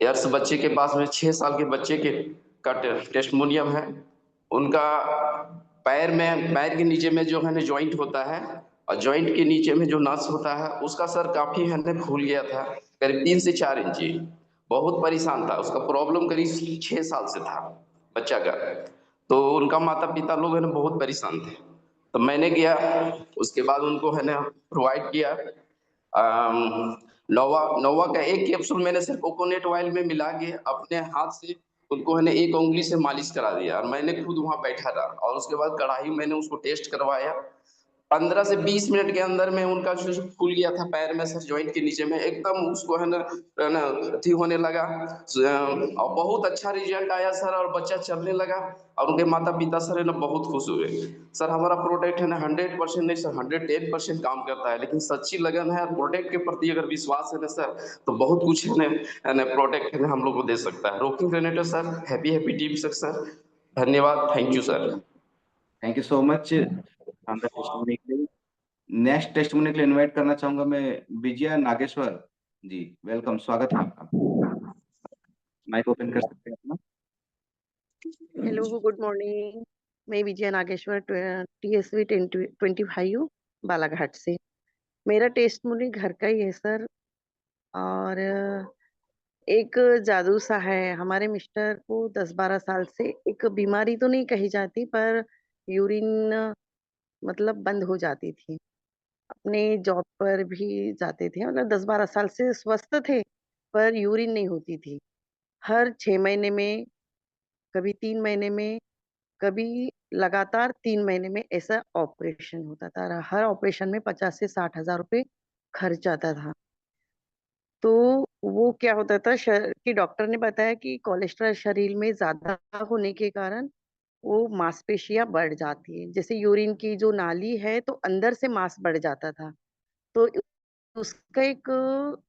इयर्स बच्चे के पास में, 6 साल के बच्चे का टेस्टमोनियम है। उनका पैर के नीचे में जो है ना जॉइंट होता है, और जॉइंट के नीचे में जो नस होता है उसका सर काफी है ना फूल गया था, करीब 3 से 4 इंची। बहुत परेशान था, उसका प्रॉब्लम करीब 6 साल से था बच्चा का। तो उनका माता पिता लोग है ना बहुत परेशान थे, तो मैंने किया, उसके बाद उनको है ना प्रोवाइड किया नोवा का एक कैप्सूल मैंने सिर्फ कोकोनट ऑयल में मिला के अपने हाथ से उनको है ना एक उंगली से मालिश करा दिया, और मैंने खुद वहां बैठा रहा। और उसके बाद कढ़ाई मैंने उसको टेस्ट करवाया। 15 से 20 मिनट के अंदर में उनका जो फूल गया था पैर में सर, जॉइंट के नीचे में एकदम उसको है ना अथी होने लगा। और बहुत अच्छा रिजल्ट आया सर, और बच्चा चलने लगा, और उनके माता पिता सर है ना बहुत खुश हुए। सर हमारा प्रोडक्ट है ना 100% नहीं सर 110% काम करता है, लेकिन सच्ची लगन है और प्रोडक्ट के प्रति अगर विश्वास है ना सर, तो बहुत कुछ है ना प्रोडक्ट है ना हम लोग को दे सकता है। Rocking Renatus sir, happy team sir. धन्यवाद, thank you sir. Thank you so much शानदार टेस्टिमोनी के लिए। नेक्स्ट टेस्टिमोनी के लिए इनवाइट करना चाहूंगा मैं विजया नागेश्वर जी। वेलकम, स्वागत है आपका। माइक ओपन कर सकते हैं अपना। Hello, good morning. मैं विजय नागेश्वर टीएसवी 25 बालाघाट से। मेरा टेस्टमोनी घर का ही है सर, और एक जादू सा है। हमारे मिस्टर को 10-12 साल से एक बीमारी तो नहीं कही जाती, पर यूरिन मतलब बंद हो जाती थी। अपने जॉब पर भी जाते थे, मतलब 10-12 साल से स्वस्थ थे, पर यूरिन नहीं होती थी। हर 6 महीने में, कभी 3 महीने में, कभी लगातार 3 महीने में ऐसा ऑपरेशन होता था। हर ऑपरेशन में 50 से 60 हजार रुपए खर्च आता था। तो वो क्या होता था कि डॉक्टर ने बताया कि कोलेस्ट्रॉल शरीर में ज्यादा होने के कारण वो मांसपेशियां बढ़ जाती है। जैसे यूरिन की जो नाली है तो अंदर से मांस बढ़ जाता था। तो उसका एक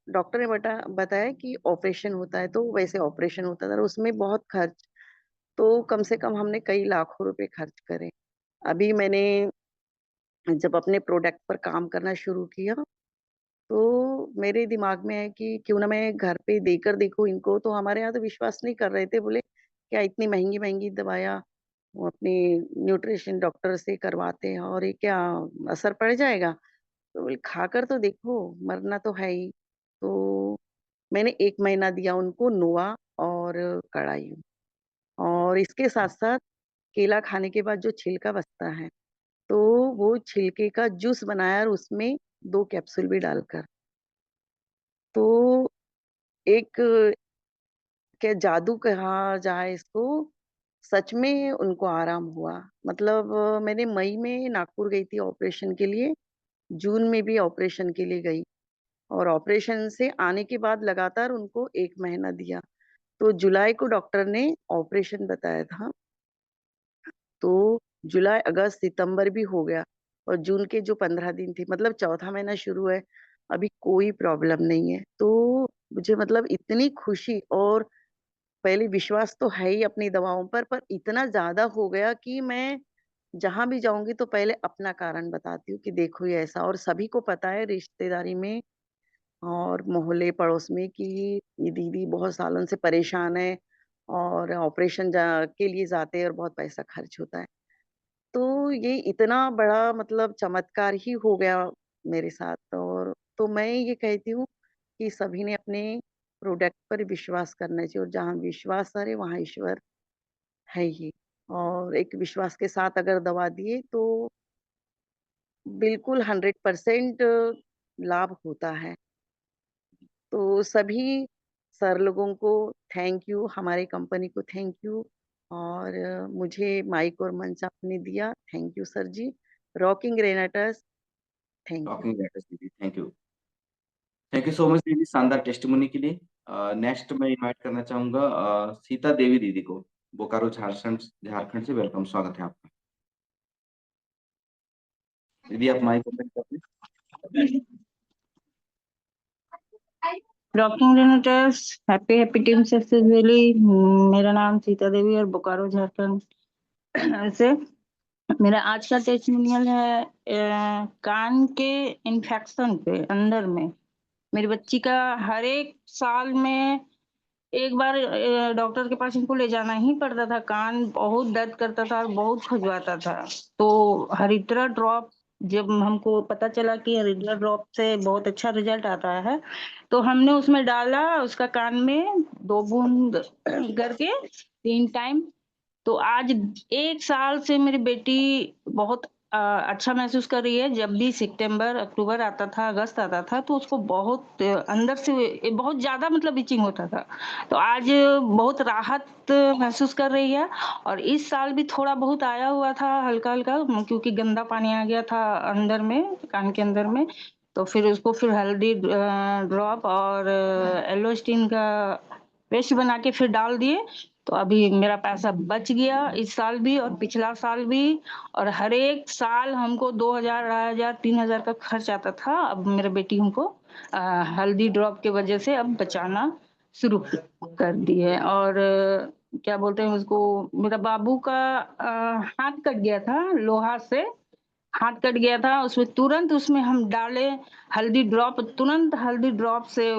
डॉक्टर ने बताया कि ऑपरेशन होता है, तो वैसे ऑपरेशन होता था और उसमें बहुत खर्च। तो कम से कम हमने कई लाखों रुपए खर्च करे। अभी मैंने जब अपने प्रोडक्ट पर काम करना शुरू किया, तो मेरे दिमाग में है कि क्यों ना मैं घर पे देकर देखूं इनको। तो हमारे यहाँ तो विश्वास नहीं कर रहे थे, बोले क्या इतनी महंगी महंगी दवाइयाँ वो अपने न्यूट्रिशन डॉक्टर से करवाते हैं और ये क्या असर पड़ जाएगा। तो बोले खाकर तो देखो, मरना तो है ही। तो मैंने 1 महीना दिया उनको नोवा और कड़ाई, और इसके साथ साथ केला खाने के बाद जो छिलका बचता है, तो वो छिलके का जूस बनाया और उसमें 2 कैप्सूल भी डालकर। तो एक क्या जादू कहा जाए इसको, सच में उनको आराम हुआ। मतलब मैंने मई में नागपुर गई थी ऑपरेशन के लिए, जून में भी ऑपरेशन के लिए गई, और ऑपरेशन से आने के बाद लगातार उनको 1 महीना दिया। तो जुलाई को डॉक्टर ने ऑपरेशन बताया था, तो जुलाई, अगस्त, सितंबर भी हो गया, और जून के जो 15 दिन थे, मतलब चौथा महीना शुरू है, अभी कोई प्रॉब्लम नहीं है। तो मुझे मतलब इतनी खुशी, और पहले विश्वास तो है ही अपनी दवाओं पर इतना ज्यादा हो गया कि मैं जहां भी जाऊंगी तो पहले अपना कारण बताती हूँ कि देखो ये ऐसा। और सभी को पता है रिश्तेदारी में और मोहल्ले पड़ोस में कि ये दीदी बहुत सालों से परेशान है, और ऑपरेशन के लिए जाते हैं और बहुत पैसा खर्च होता है। तो ये इतना बड़ा मतलब चमत्कार ही हो गया मेरे साथ। और तो मैं ये कहती हूँ कि सभी ने अपने प्रोडक्ट पर विश्वास करना चाहिए, और जहाँ विश्वास करे वहाँ ईश्वर है ही। और एक विश्वास के साथ अगर दवा दिए तो बिल्कुल 100% लाभ होता है। तो सभी सर लोगों को थैंक यू, हमारे कंपनी को थैंक यू, और मुझे माइक और मंच आपने दिया, थैंक यू सर जी। Rocking Renatus, thank you. टॉकिंग लेटर्स दीदी, थैंक यू सो मच दीदी शानदार टेस्टिमोनी के लिए। नेक्स्ट मैं इनवाइट करना चाहूंगा सीता देवी दीदी को, बोकारो झारखंड झारखंड से। वेलकम, स्वागत है आपका। दीदी आप माइक ओपन कर दें। Rocking Renatus, happy happy team success valley. मेरा नाम सीता देवी और बोकारो झारखंड से। मेरा आज का टेस्टिमोनियल है कान के इन्फेक्शन पे अंदर में। मेरी बच्ची का हर एक साल में एक बार डॉक्टर के पास इनको ले जाना ही पड़ता था। कान बहुत दर्द करता था और बहुत खुजवाता था। तो हरिद्रा ड्रॉप, जब हमको पता चला कि हरिद्रा ड्रॉप से बहुत अच्छा रिजल्ट आता है, तो हमने उसमें डाला, उसका कान में 2 बूंद करके 3 टाइम। तो आज 1 साल से मेरी बेटी बहुत अच्छा महसूस कर रही है। जब भी सितंबर अक्टूबर आता था, अगस्त आता था, तो उसको बहुत अंदर से बहुत ज्यादा मतलब इचिंग होता था। तो आज बहुत राहत महसूस कर रही है। और इस साल भी थोड़ा बहुत आया हुआ था हल्का हल्का, क्योंकि गंदा पानी आ गया था अंदर में, कान के अंदर में। तो फिर उसको फिर हल्दी ड्रॉप और एलोस्टिन का पेस्ट बना के फिर डाल दिए। तो अभी मेरा पैसा बच गया इस साल भी और पिछला साल भी। और हर एक साल हमको 2000, 2500, 3000 का खर्च आता था। अब मेरा बेटी हमको हल्दी ड्रॉप के वजह से अब बचाना शुरू कर दी है। और क्या बोलते हैं उसको, मेरा बाबू का हाथ कट गया था, लोहा से हाथ कट गया था। उसमें तुरंत उसमें हम डाले हल्दी ड्रॉप, तुरंत हल्दी ड्रॉप से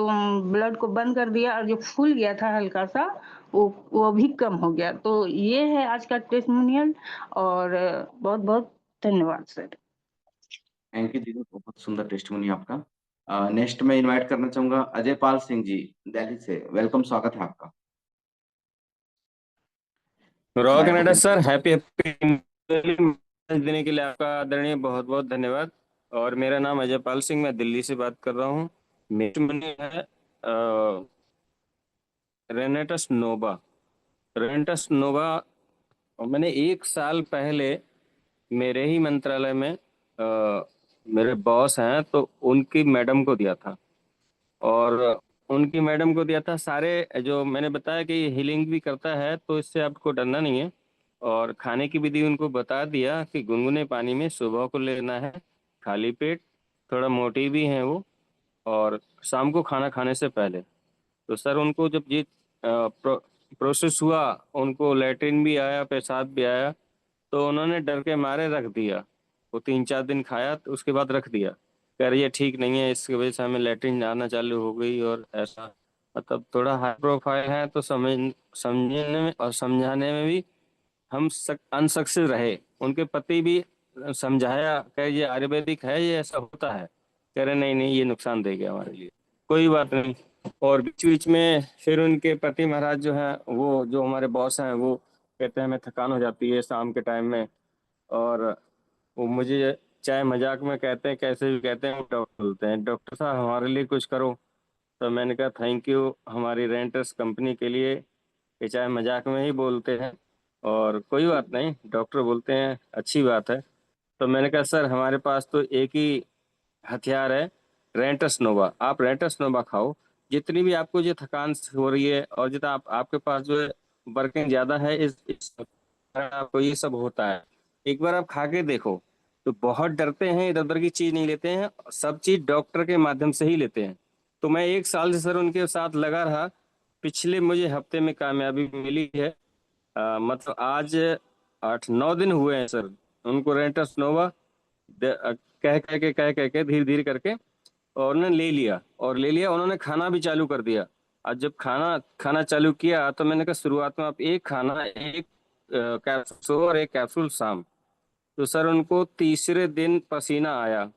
ब्लड को बंद कर दिया और जो फूल गया था हल्का सा वो भी कम हो गया। तो ये है आज का टेस्टिमोनियल। और बहुत बहुत धन्यवाद सर। थैंक यू दीदी, बहुत सुंदर टेस्टिमोनी आपका। नेक्स्ट मैं इनवाइट करना चाहूंगा अजय पाल सिंह जी, दिल्ली से। वेलकम, स्वागत है आपका। Rock mic Canada open sir, happy देने के लिए आपका आदरणीय बहुत बहुत धन्यवाद। और मेरा नाम अजय पाल सिंह, मैं दिल्ली से बात कर रहा हूँ। मेरी मनी है रेनेटस नोवा। रेनेटस नोवा मैंने 1 साल पहले मेरे ही मंत्रालय में मेरे बॉस हैं तो उनकी मैडम को दिया था। और उनकी मैडम को दिया था। सारे जो मैंने बताया कि हीलिंग भी करता है, तो इससे आपको डरना नहीं है। और खाने की विधि उनको बता दिया कि गुनगुने पानी में सुबह को लेना है, खाली पेट। थोड़ा मोटी भी हैं वो, और शाम को खाना खाने से पहले। तो सर उनको जब ये प्रोसेस हुआ, उनको लैट्रिन भी आया, पेशाब भी आया, तो उन्होंने डर के मारे रख दिया। वो 3-4 दिन खाया तो उसके बाद रख दिया। कह रही है ठीक नहीं है, इसकी वजह से हमें लैट्रिन आना चालू हो गई। और ऐसा मतलब थोड़ा हाई प्रोफाइल है, तो समझने में और समझाने में भी हम अनसक्सेस रहे। उनके पति भी समझाया, कह ये आयुर्वेदिक है, ये ऐसा होता है। कह रहे नहीं नहीं, ये नुकसान देगा हमारे लिए, कोई बात नहीं। और बीच बीच में फिर उनके पति महाराज जो हैं, वो जो हमारे बॉस हैं, वो कहते हैं हमें थकान हो जाती है शाम के टाइम में। और वो मुझे चाहे मजाक में कहते हैं, कैसे भी कहते हैं, वो डॉक्टर बोलते हैं, डॉक्टर साहब हमारे लिए कुछ करो। तो मैंने कहा थैंक यू हमारी रेंटर्स कंपनी के लिए, ये चाहे मजाक में ही बोलते हैं और कोई बात नहीं, डॉक्टर बोलते हैं अच्छी बात है। तो मैंने कहा सर हमारे पास तो एक ही हथियार है, रेंटस नोवा। आप रेंटस नोवा खाओ, जितनी भी आपको जो थकान हो रही है और जितना आपके पास जो है वर्किंग ज़्यादा है, इस आपको ये सब होता है, एक बार आप खा के देखो। तो बहुत डरते हैं, इधर उधर की चीज़ नहीं लेते हैं, सब चीज़ डॉक्टर के माध्यम से ही लेते हैं। तो मैं 1 साल से सर उनके साथ लगा रहा। पिछले मुझे हफ्ते में कामयाबी मिली है। मतलब आज 8-9 दिन हुए हैं सर उनको रेंटस नोवा कह के धीरे धीरे करके, और उन्होंने ले लिया। उन्होंने खाना भी चालू कर दिया। आज जब खाना चालू किया, तो मैंने कहा शुरुआत में आप एक खाना, एक कैप्सूल और एक कैप्सूल शाम। तो सर उनको तीसरे दिन पसीना आया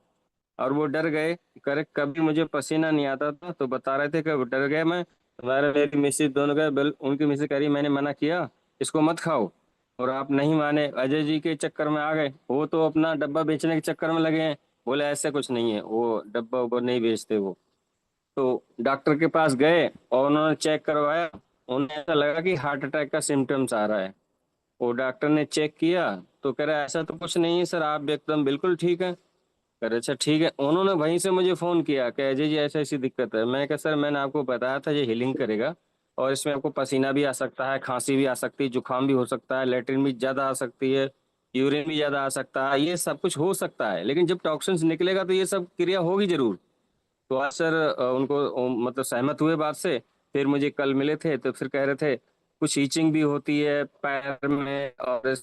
और वो डर गए। करे कभी मुझे पसीना नहीं आता था, तो बता रहे थे कि वो डर गए। मैं हमारे मेरी मिसेज दोनों गए, उनकी मिसेज कह रही मैंने मना किया इसको मत खाओ, और आप नहीं माने, अजय जी के चक्कर में आ गए। वो तो अपना डब्बा बेचने के चक्कर में लगे हैं। बोले ऐसे कुछ नहीं है, वो डब्बा उब्बा नहीं बेचते वो। तो डॉक्टर के पास गए और उन्होंने चेक करवाया, उन्हें ऐसा लगा कि हार्ट अटैक का सिम्टम्स आ रहा है। वो डॉक्टर ने चेक किया तो कह रहा ऐसा तो कुछ नहीं है सर, आप एकदम बिल्कुल ठीक है। कह रहे अच्छा ठीक है। उन्होंने वहीं से मुझे फ़ोन किया कि अजय जी ऐसी ऐसी दिक्कत है। मैं कहा सर मैंने आपको बताया था ये हीलिंग करेगा, और इसमें आपको पसीना भी आ सकता है, खांसी भी आ सकती है, जुकाम भी हो सकता है, लेटरिन भी ज़्यादा आ सकती है, यूरिन भी ज़्यादा आ सकता है, ये सब कुछ हो सकता है, लेकिन जब टॉक्सिन्स निकलेगा तो ये सब क्रिया होगी जरूर। तो आज सर उनको मतलब सहमत हुए बात से। फिर मुझे कल मिले थे तो फिर कह रहे थे कुछ ईचिंग भी होती है पैर में और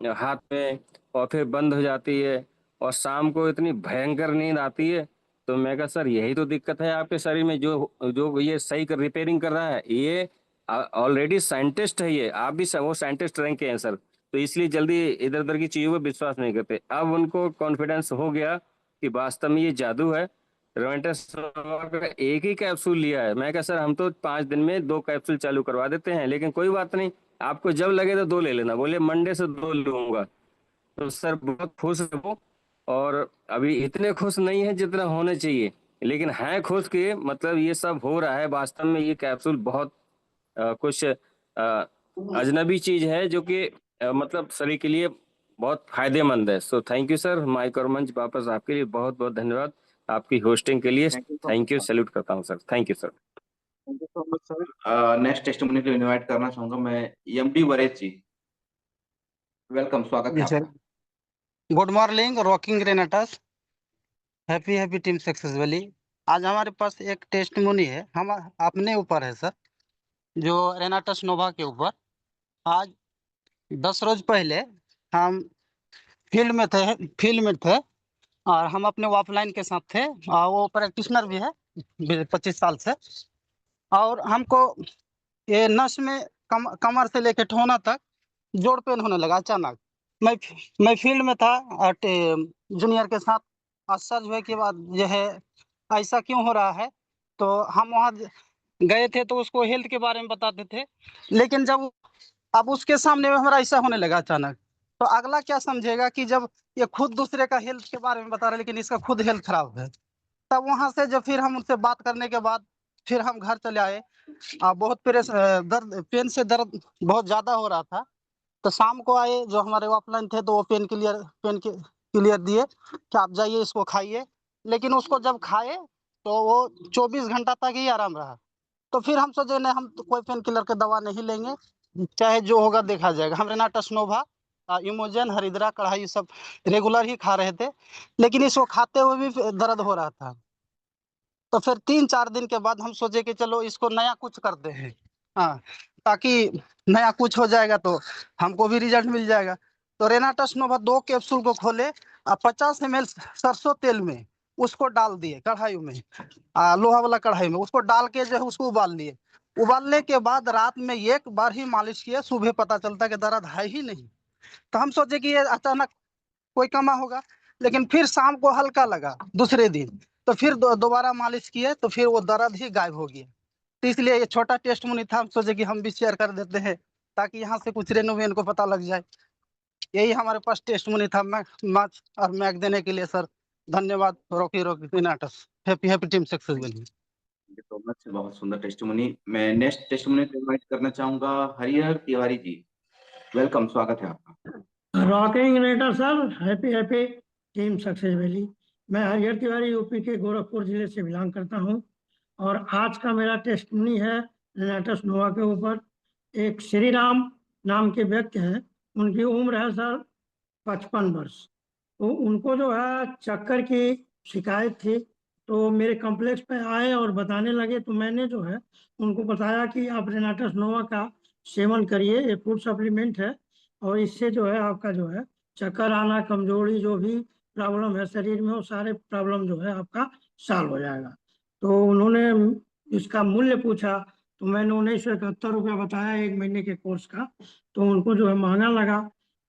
हाथ में, और फिर बंद हो जाती है, और शाम को इतनी भयंकर नींद आती है। तो मैं कहा सर यही तो दिक्कत है आपके शरीर में, जो जो ये सही कर रिपेयरिंग कर रहा है ये ऑलरेडी साइंटिस्ट है, ये आप भी वो साइंटिस्ट रैंक के हैं सर, तो इसलिए जल्दी इधर उधर की चीजों पर विश्वास नहीं करते। अब उनको कॉन्फिडेंस हो गया कि वास्तव में ये जादू है। रोवेंटस का एक ही कैप्सूल लिया है। मैं कहा सर हम तो 5 दिन में 2 कैप्सूल चालू करवा देते हैं, लेकिन कोई बात नहीं, आपको जब लगे तो 2 ले लेना। बोले मंडे से 2 लूंगा। तो सर बहुत खुश है वो, और अभी इतने खुश नहीं है जितना होने चाहिए, लेकिन हैं खुश कि मतलब ये सब हो रहा है। वास्तव में ये कैप्सूल बहुत कुछ अजनबी चीज है जो कि मतलब शरीर के लिए बहुत फायदेमंद है। So thank you sir. Mic और मंच वापस आपके लिए बहुत बहुत धन्यवाद आपकी होस्टिंग के लिए। थैंक यू, सैल्यूट करता हूँ sir. Thank you sir. Thank you so much sir. Next testimony को इनवाइट करना चाहूंगा मैं एमडी वरेज जी। वेलकम, स्वागत है जी सर। आपका। Good morning rocking Renatus, happy happy team successfully. आज हमारे पास एक टेस्टिमोनी है, हम अपने ऊपर है सर, जो रेनाटस नोवा के ऊपर। आज 10 रोज पहले हम फील्ड में थे और हम अपने ऑफलाइन के साथ थे, और वो प्रैक्टिशनर भी है 25 साल से। और हमको ये नस में कमर से लेके ठोना तक जोड़ पेन होने लगा अचानक। मैं फील्ड में था और जूनियर के साथ, और सर्च हुए के बाद जो है ऐसा क्यों हो रहा है, तो हम वहाँ गए थे तो उसको हेल्थ के बारे में बताते थे। लेकिन जब अब उसके सामने में हमारा ऐसा होने लगा अचानक, तो अगला क्या समझेगा कि जब ये खुद दूसरे का हेल्थ के बारे में बता रहा है लेकिन इसका खुद हेल्थ खराब है। तब वहां से जब फिर हम उनसे बात करने के बाद फिर हम घर चले आए। बहुत पेन से दर्द बहुत ज्यादा हो रहा था। तो शाम को आए जो हमारे ऑफलाइन थे, तो वो पेन क्लियर दिए कि आप जाइए इसको खाइए। लेकिन उसको जब खाए तो वो 24 घंटा तक ही आराम रहा। तो फिर हम सोचे नहीं, हम तो कोई पेन किलर की दवा नहीं लेंगे, चाहे जो होगा देखा जाएगा। हम रेनाटस नोवा, इमोजन, हरिद्रा, कढ़ाई सब रेगुलर ही खा रहे थे, लेकिन इसको खाते हुए भी दर्द हो रहा था। तो फिर 3-4 दिन के बाद हम सोचे कि चलो इसको नया कुछ करते हैं, हाँ, ताकि नया कुछ हो जाएगा तो हमको भी रिजल्ट मिल जाएगा। तो रेनाटस नोवा 2 कैप्सूल को खोले और 50 ml सरसों तेल में उसको डाल दिए कढ़ाई में, लोहा वाला कढ़ाई में उसको डाल के जो है उसको उबाल लिए। उबालने के बाद रात में एक बार ही मालिश किए, सुबह पता चलता कि दर्द है ही नहीं। तो हम सोचे कि ये अचानक कोई कमा होगा, लेकिन फिर शाम को हल्का लगा दूसरे दिन, तो फिर दोबारा मालिश किए तो फिर वो दर्द ही गायब हो गया। तो इसलिए ये छोटा टेस्ट मुनी था, हम सोचे कि हम भी शेयर कर देते हैं ताकि यहाँ से कुछ रेनोवेन को पता लग जाए। यही हमारे पास टेस्ट मुनी था मैच और मैक देने के लिए सर। धन्यवाद रॉकी नाटस। Happy happy team successful. तो मच बहुत सुंदर टेस्टिमोनी। मैं नेक्स्ट टेस्टिमोनी को इनवाइट करना चाहूंगा हरिहर तिवारी जी। वेलकम, स्वागत है आपका। रॉकिंग रेटर sir, happy happy team success valley. मैं हरिहर तिवारी यूपी के गोरखपुर जिले से बिलोंग करता हूं, और आज का मेरा टेस्टिमनी है रेनाटस नोवा के ऊपर। एक श्री राम नाम के व्यक्ति हैं, उनकी उम्र है सर 55 वर्ष। तो उनको जो है चक्कर की शिकायत थी, तो मेरे कॉम्प्लेक्स पे आए और बताने लगे। तो मैंने जो है उनको बताया कि आप रेनाटस नोवा का सेवन करिए, ये फूड सप्लीमेंट है, और इससे जो है आपका जो है चक्कर आना, कमजोरी, जो भी प्रॉब्लम है शरीर में, वो सारे प्रॉब्लम जो है आपका सॉल्व हो जाएगा। तो उन्होंने इसका मूल्य पूछा, तो मैंने 1971 रुपया बताया 1 महीने के कोर्स का। तो उनको जो है महंगा लगा,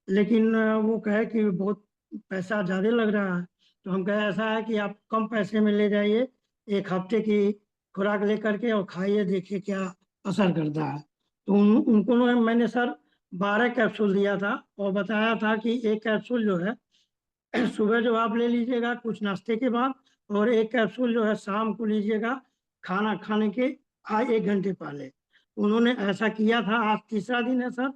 लेकिन वो कहे कि बहुत पैसा ज़्यादा लग रहा है। तो हम कहे ऐसा है कि आप कम पैसे में ले जाइए, 1 हफ्ते की खुराक लेकर के और खाइए, देखिए क्या असर करता है। तो उनको मैंने सर 12 कैप्सूल दिया था, और बताया था कि 1 कैप्सूल जो है सुबह जो आप ले लीजिएगा कुछ नाश्ते के बाद, और 1 कैप्सूल जो है शाम को लीजिएगा खाना खाने के 1 घंटे पहले उन्होंने ऐसा किया था। आज तीसरा दिन है सर।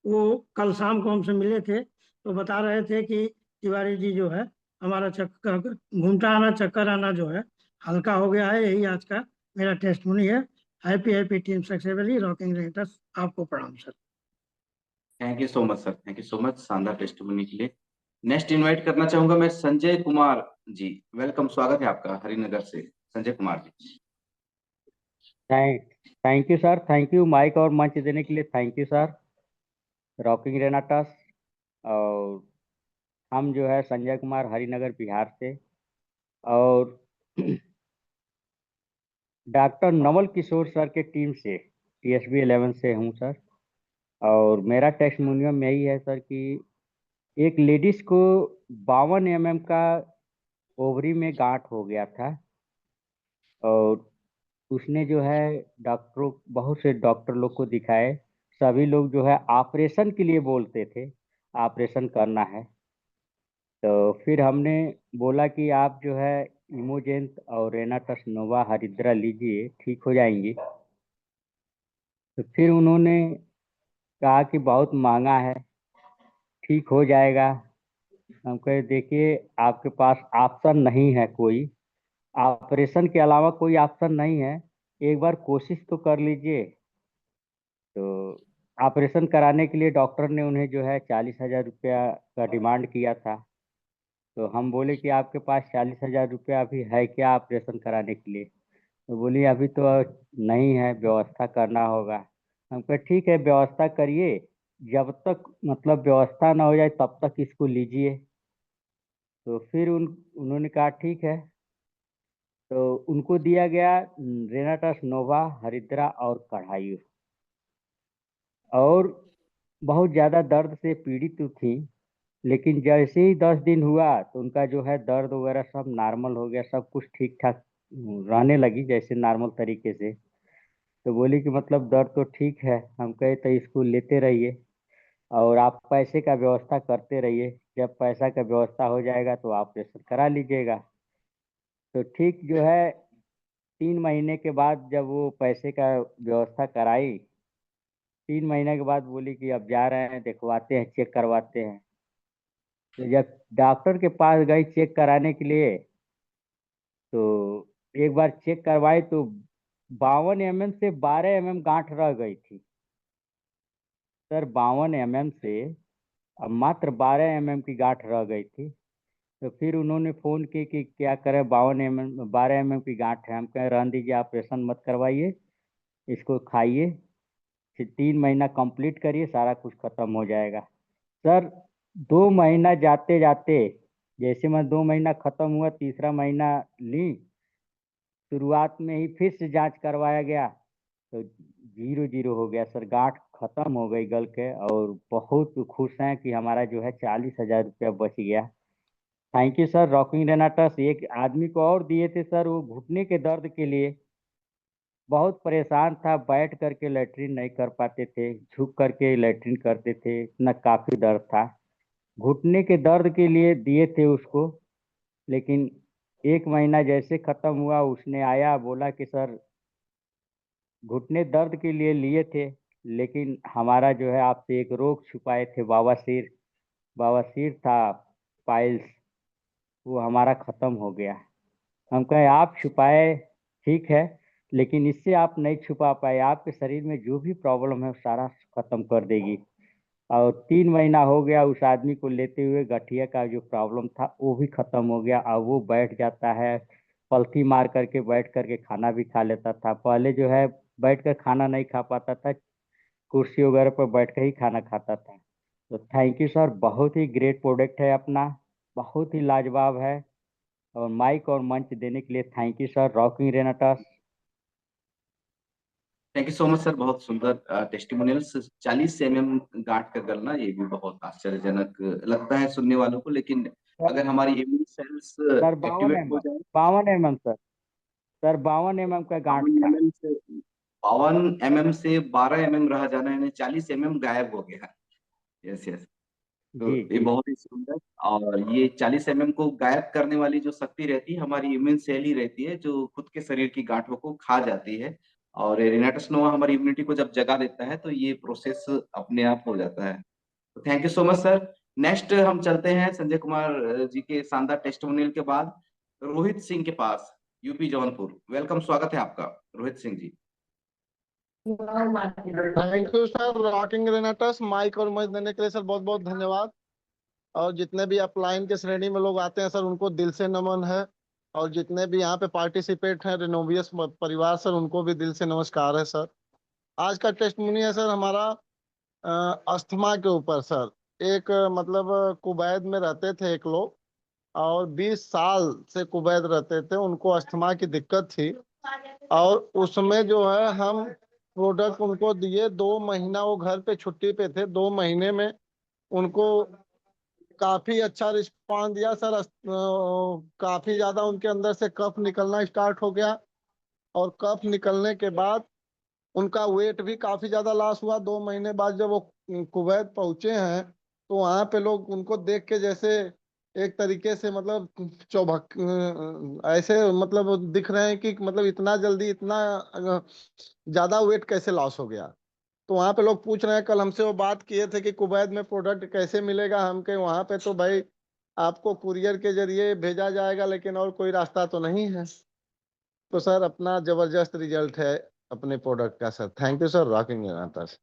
वो कल शाम को हमसे मिले थे तो बता रहे थे कि तिवारी जी जो है हमारा चक्कर घूमता आना चक्कर आना जो है हल्का हो गया है। यही आज का मेरा टेस्टमोनी है। Happy happy team successfully rocking renters. आपको प्रणाम sir. Thank you so much sir, thank you so much शानदार टेस्टिमोनी के लिए। नेक्स्ट इनवाइट करना चाहूंगा मैं संजय कुमार जी। वेलकम, स्वागत है आपका हरिनगर से Sanjay Kumar ji. Thank you sir, thank you mike और मंच देने के लिए। Thank you sir. Rocking Renatus. और हम जो है संजय कुमार हरिनगर बिहार से, और डॉक्टर नवल किशोर सर के टीम से TSB 11 से हूँ सर। और मेरा टेस्टिमोनियम यही है सर कि एक लेडीज को 52 mm का ओवरी में गांठ हो गया था, और उसने जो है डॉक्टरों बहुत से डॉक्टर लोग को दिखाए। सभी लोग जो है ऑपरेशन के लिए बोलते थे, ऑपरेशन करना है। तो फिर हमने बोला कि आप जो है इमोजेंट और रेनाटस नोवा हरिद्रा लीजिए, ठीक हो जाएंगी। तो फिर उन्होंने कहा कि बहुत महंगा है, ठीक हो जाएगा। हम कहे देखिए आपके पास ऑप्शन नहीं है कोई, ऑपरेशन के अलावा कोई ऑप्शन नहीं है, एक बार कोशिश तो कर लीजिए। तो ऑपरेशन कराने के लिए डॉक्टर ने उन्हें जो है 40,000 रुपया का डिमांड किया था। तो हम बोले कि आपके पास 40,000 रुपया अभी है क्या ऑपरेशन कराने के लिए? तो बोली अभी तो नहीं है, व्यवस्था करना होगा। हम कहे ठीक है व्यवस्था करिए, जब तक मतलब व्यवस्था ना हो जाए तब तक इसको लीजिए। तो फिर उन्होंने कहा ठीक है। तो उनको दिया गया रेनाटस नोवा हरिद्रा और कढ़ाई। और बहुत ज़्यादा दर्द से पीड़ित थी, लेकिन जैसे ही 10 दिन हुआ तो उनका जो है दर्द वगैरह सब नॉर्मल हो गया, सब कुछ ठीक ठाक रहने लगी जैसे नॉर्मल तरीके से। तो बोली कि मतलब दर्द तो ठीक है। हम कहे तो इसको लेते रहिए और आप पैसे का व्यवस्था करते रहिए, जब पैसा का व्यवस्था हो जाएगा तो ऑपरेशन करा लीजिएगा। तो ठीक जो है 3 महीने के बाद जब वो पैसे का व्यवस्था कराई, 3 महीने के बाद बोली कि अब जा रहे हैं, दिखवाते हैं, चेक करवाते हैं। तो जब डॉक्टर के पास गई चेक कराने के लिए, तो एक बार चेक करवाई तो 52 mm से 12 mm गांठ रह गई थी सर। 52 mm से अब मात्र 12 mm की गांठ रह गई थी। तो फिर उन्होंने फ़ोन किया कि क्या करें, 12 mm की गांठ है। हम कहें रहने दीजिए, ऑपरेशन मत करवाइए, इसको खाइए, फिर 3 महीना कंप्लीट करिए, सारा कुछ खत्म हो जाएगा। सर 2 महीना जाते जाते, जैसे मैं 2 महीना खत्म हुआ, तीसरा महीना ली, शुरुआत में ही फिर से जांच करवाया गया तो 0 हो गया सर, गांठ खत्म हो गई गल के। और बहुत खुश हैं कि हमारा जो है 40,000 रुपया बच गया। Thank you sir. रॉकिंग रेनाटस एक आदमी को और दिए थे सर, वो घुटने के दर्द के लिए बहुत परेशान था, बैठ करके लैट्रिन नहीं कर पाते थे, झुक करके लैट्रिन करते थे, इतना काफ़ी दर्द था। घुटने के दर्द के लिए दिए थे उसको, लेकिन 1 महीना जैसे ख़त्म हुआ उसने आया, बोला कि सर घुटने दर्द के लिए लिए थे, लेकिन हमारा जो है आपसे एक रोग छुपाए थे, बवासीर। बवासीर था, पाइल्स, वो हमारा ख़त्म हो गया। हम कहे आप छुपाए ठीक है, लेकिन इससे आप नहीं छुपा पाए, आपके शरीर में जो भी प्रॉब्लम है वो सारा ख़त्म कर देगी। और 3 महीना हो गया उस आदमी को लेते हुए, गठिया का जो प्रॉब्लम था वो भी ख़त्म हो गया। अब वो बैठ जाता है, पलथी मार करके बैठ करके खाना भी खा लेता था। पहले जो है बैठ कर खाना नहीं खा पाता था, कुर्सी वगैरह पर बैठ कर ही खाना खाता था। तो थैंक यू सर, बहुत ही ग्रेट प्रोडक्ट है अपना, बहुत ही लाजवाब है। और माइक और मंच देने के लिए thank you sir. Rocking Renatus. Thank you so much sir, बहुत सुंदर टेस्टिमोनियल्स। 40 mm गांठ का गलना, ये भी बहुत आश्चर्यजनक लगता है सुनने वालों को, लेकिन अगर हमारी इम्यून सेल्स सर 52 एक्टिवेट हो mm, जाए। 52 mm सर 52 mm का गांठ 52 था। mm से 52 mm से 12 mm रह जाना, यानी 40 mm गायब हो गया। Yes yes. तो जी ये जी बहुत ही सुंदर। और ये 40 mm को गायब करने वाली जो शक्ति रहती है हमारी इम्यून सेल ही रहती है, जो खुद के शरीर की गांठों को खा जाती है। और रेनाटस नोवा हमारी इम्यूनिटी को जब जगा देता है तो ये प्रोसेस अपने आप हो जाता है। तो thank you so much sir. Next हम चलते हैं संजय कुमार जी के शानदार टेस्टिमोनियल के बाद रोहित सिंह के पास, यूपी जौनपुर। वेलकम, स्वागत है आपका Rohit Singh ji. Thank you sir, rocking Renatus mike और मैच देने के लिए सर बहुत बहुत धन्यवाद। और जितने भी अपलाइन के श्रेणी में लोग आते हैं सर उनको दिल से नमन है। और जितने भी यहाँ पे पार्टिसिपेट हैं रेनोवियस परिवार सर उनको भी दिल से नमस्कार है सर। आज का टेस्टमोनी है सर हमारा अस्थमा के ऊपर सर। एक मतलब कुवैत में रहते थे एक लोग, और 20 साल से कुवैत रहते थे, उनको अस्थमा की दिक्कत थी। और उसमें जो है हम प्रोडक्ट उनको दिए, 2 महीना वो घर पे छुट्टी पे थे, 2 महीने में उनको काफी अच्छा रिस्पांस दिया सर। काफी ज्यादा उनके अंदर से कफ निकलना स्टार्ट हो गया, और कफ निकलने के बाद उनका वेट भी काफी ज्यादा लॉस हुआ। 2 महीने बाद जब वो कुवैत पहुंचे हैं तो वहां पे लोग उनको देख के जैसे एक तरीके से मतलब ऐसे मतलब दिख रहे हैं कि मतलब इतना जल्दी इतना ज्यादा वेट कैसे लॉस हो गया। तो वहां पे लोग पूछ रहे हैं, कल हमसे वो बात किए थे कि कुवैत में प्रोडक्ट कैसे मिलेगा हमके वहां पे, तो भाई आपको कुरियर के जरिए भेजा जाएगा, लेकिन और कोई रास्ता तो नहीं है। तो सर अपना जबरदस्त रिजल्ट है अपने प्रोडक्ट का sir. Thank you sir, rocking sir.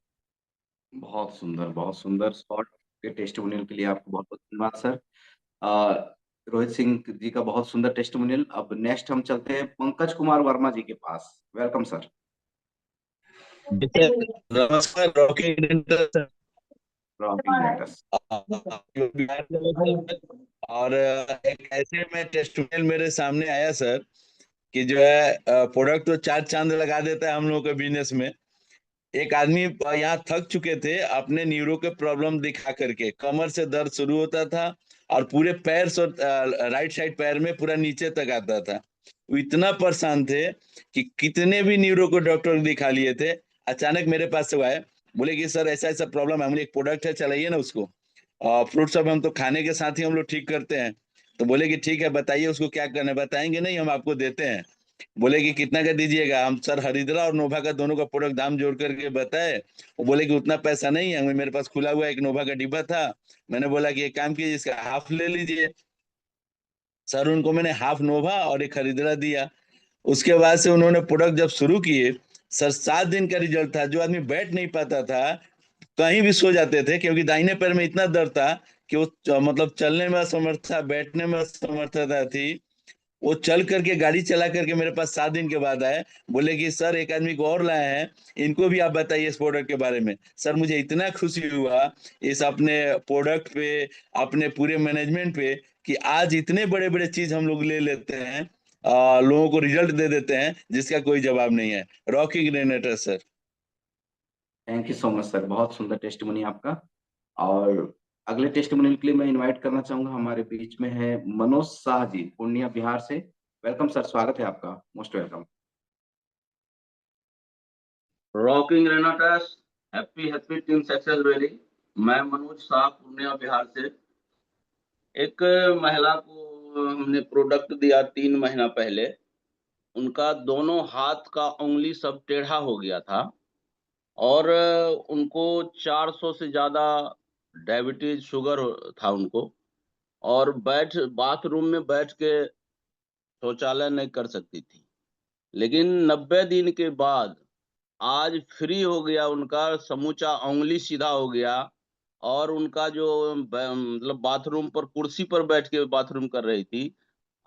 बहुत सुंदर, बहुत सुंदर। शॉर्ट के टेस्टिमोनियल के लिए आपको बहुत बहुत धन्यवाद सर। अ, रोहित सिंह जी का बहुत सुंदर टेस्टिमोनियल। अब नेक्स्ट हम चलते हैं पंकज कुमार वर्मा जी के पास। Welcome sir. नमस्कार रॉकिंग रेनाटस। Rocking Renatus. और एक ऐसे में टेस्टिमोनियल मेरे सामने आया सर कि जो है प्रोडक्ट तो 4 चांद लगा देता है हम लोगों के बिजनेस में। एक आदमी यहाँ थक चुके थे अपने न्यूरो के प्रॉब्लम दिखा करके, कमर से दर्द शुरू होता था और पूरे पैर से राइट साइड पैर में पूरा नीचे तक आता था। वो इतना परेशान थे कि कितने भी न्यूरो को डॉक्टर दिखा लिए थे। अचानक मेरे पास से वो आए, बोले कि सर ऐसा ऐसा प्रॉब्लम है, हम एक प्रोडक्ट है चलाइए ना उसको। फ्रूट सब हम तो खाने के साथ ही हम लोग ठीक करते हैं। तो बोले कि ठीक है बताइए उसको क्या करना है। बताएंगे नहीं, हम आपको देते हैं। बोले कि कितना का दीजिएगा। हम सर हरिद्रा और नोभा का दोनों का प्रोडक्ट दाम जोड़ करके बताए। वो बोले कि उतना पैसा नहीं है, मेरे पास खुला हुआ एक नोभा का डिब्बा था। मैंने बोला कि एक काम कीजिए इसका हाफ ले लीजिए। सर उनको मैंने हाफ नोभा और एक हरिद्रा दिया। उसके बाद से उन्होंने प्रोडक्ट जब शुरू किए सर, 7 दिन का रिजल्ट था। जो आदमी बैठ नहीं पाता था कहीं भी सो जाते थे, क्योंकि दाहिने पैर में इतना दर्द था कि वो मतलब चलने में असमर्थ था, बैठने में असमर्थता थी। वो चल करके गाड़ी चला करके मेरे पास 7 दिन के बाद आए। बोले कि सर एक आदमी को और लाए हैं, इनको भी आप बताइए इस प्रोडक्ट के बारे में। सर मुझे इतना खुशी हुआ इस अपने प्रोडक्ट पे, अपने पूरे मैनेजमेंट पे, कि आज इतने बड़े बड़े चीज हम लोग ले लेते हैं, लोगों को रिजल्ट दे देते हैं जिसका कोई जवाब नहीं है। Rocking Renatus sir. Thank you so much sir, बहुत सुंदर टेस्टिमोनी आपका। और अगले टेस्टिमोनियल के लिए मैं इनवाइट करना चाहूंगा, हमारे बीच में है मनोज शाह जी, पूर्णिया बिहार से। वेलकम सर, स्वागत है आपका, most welcome. Rocking Renatus, happy happy team success valley. मैं मनोज शाह पूर्णिया बिहार से। एक महिला को हमने प्रोडक्ट दिया 3 महीना पहले। उनका दोनों हाथ का उंगली सब टेढ़ा हो गया था, और उनको 400 से ज्यादा डायबिटीज शुगर था उनको। और बाथरूम में बैठ के शौचालय नहीं कर सकती थी। लेकिन 90 दिन के बाद आज फ्री हो गया, उनका समूचा उंगली सीधा हो गया। और उनका जो मतलब बाथरूम पर कुर्सी पर बैठ के बाथरूम कर रही थी,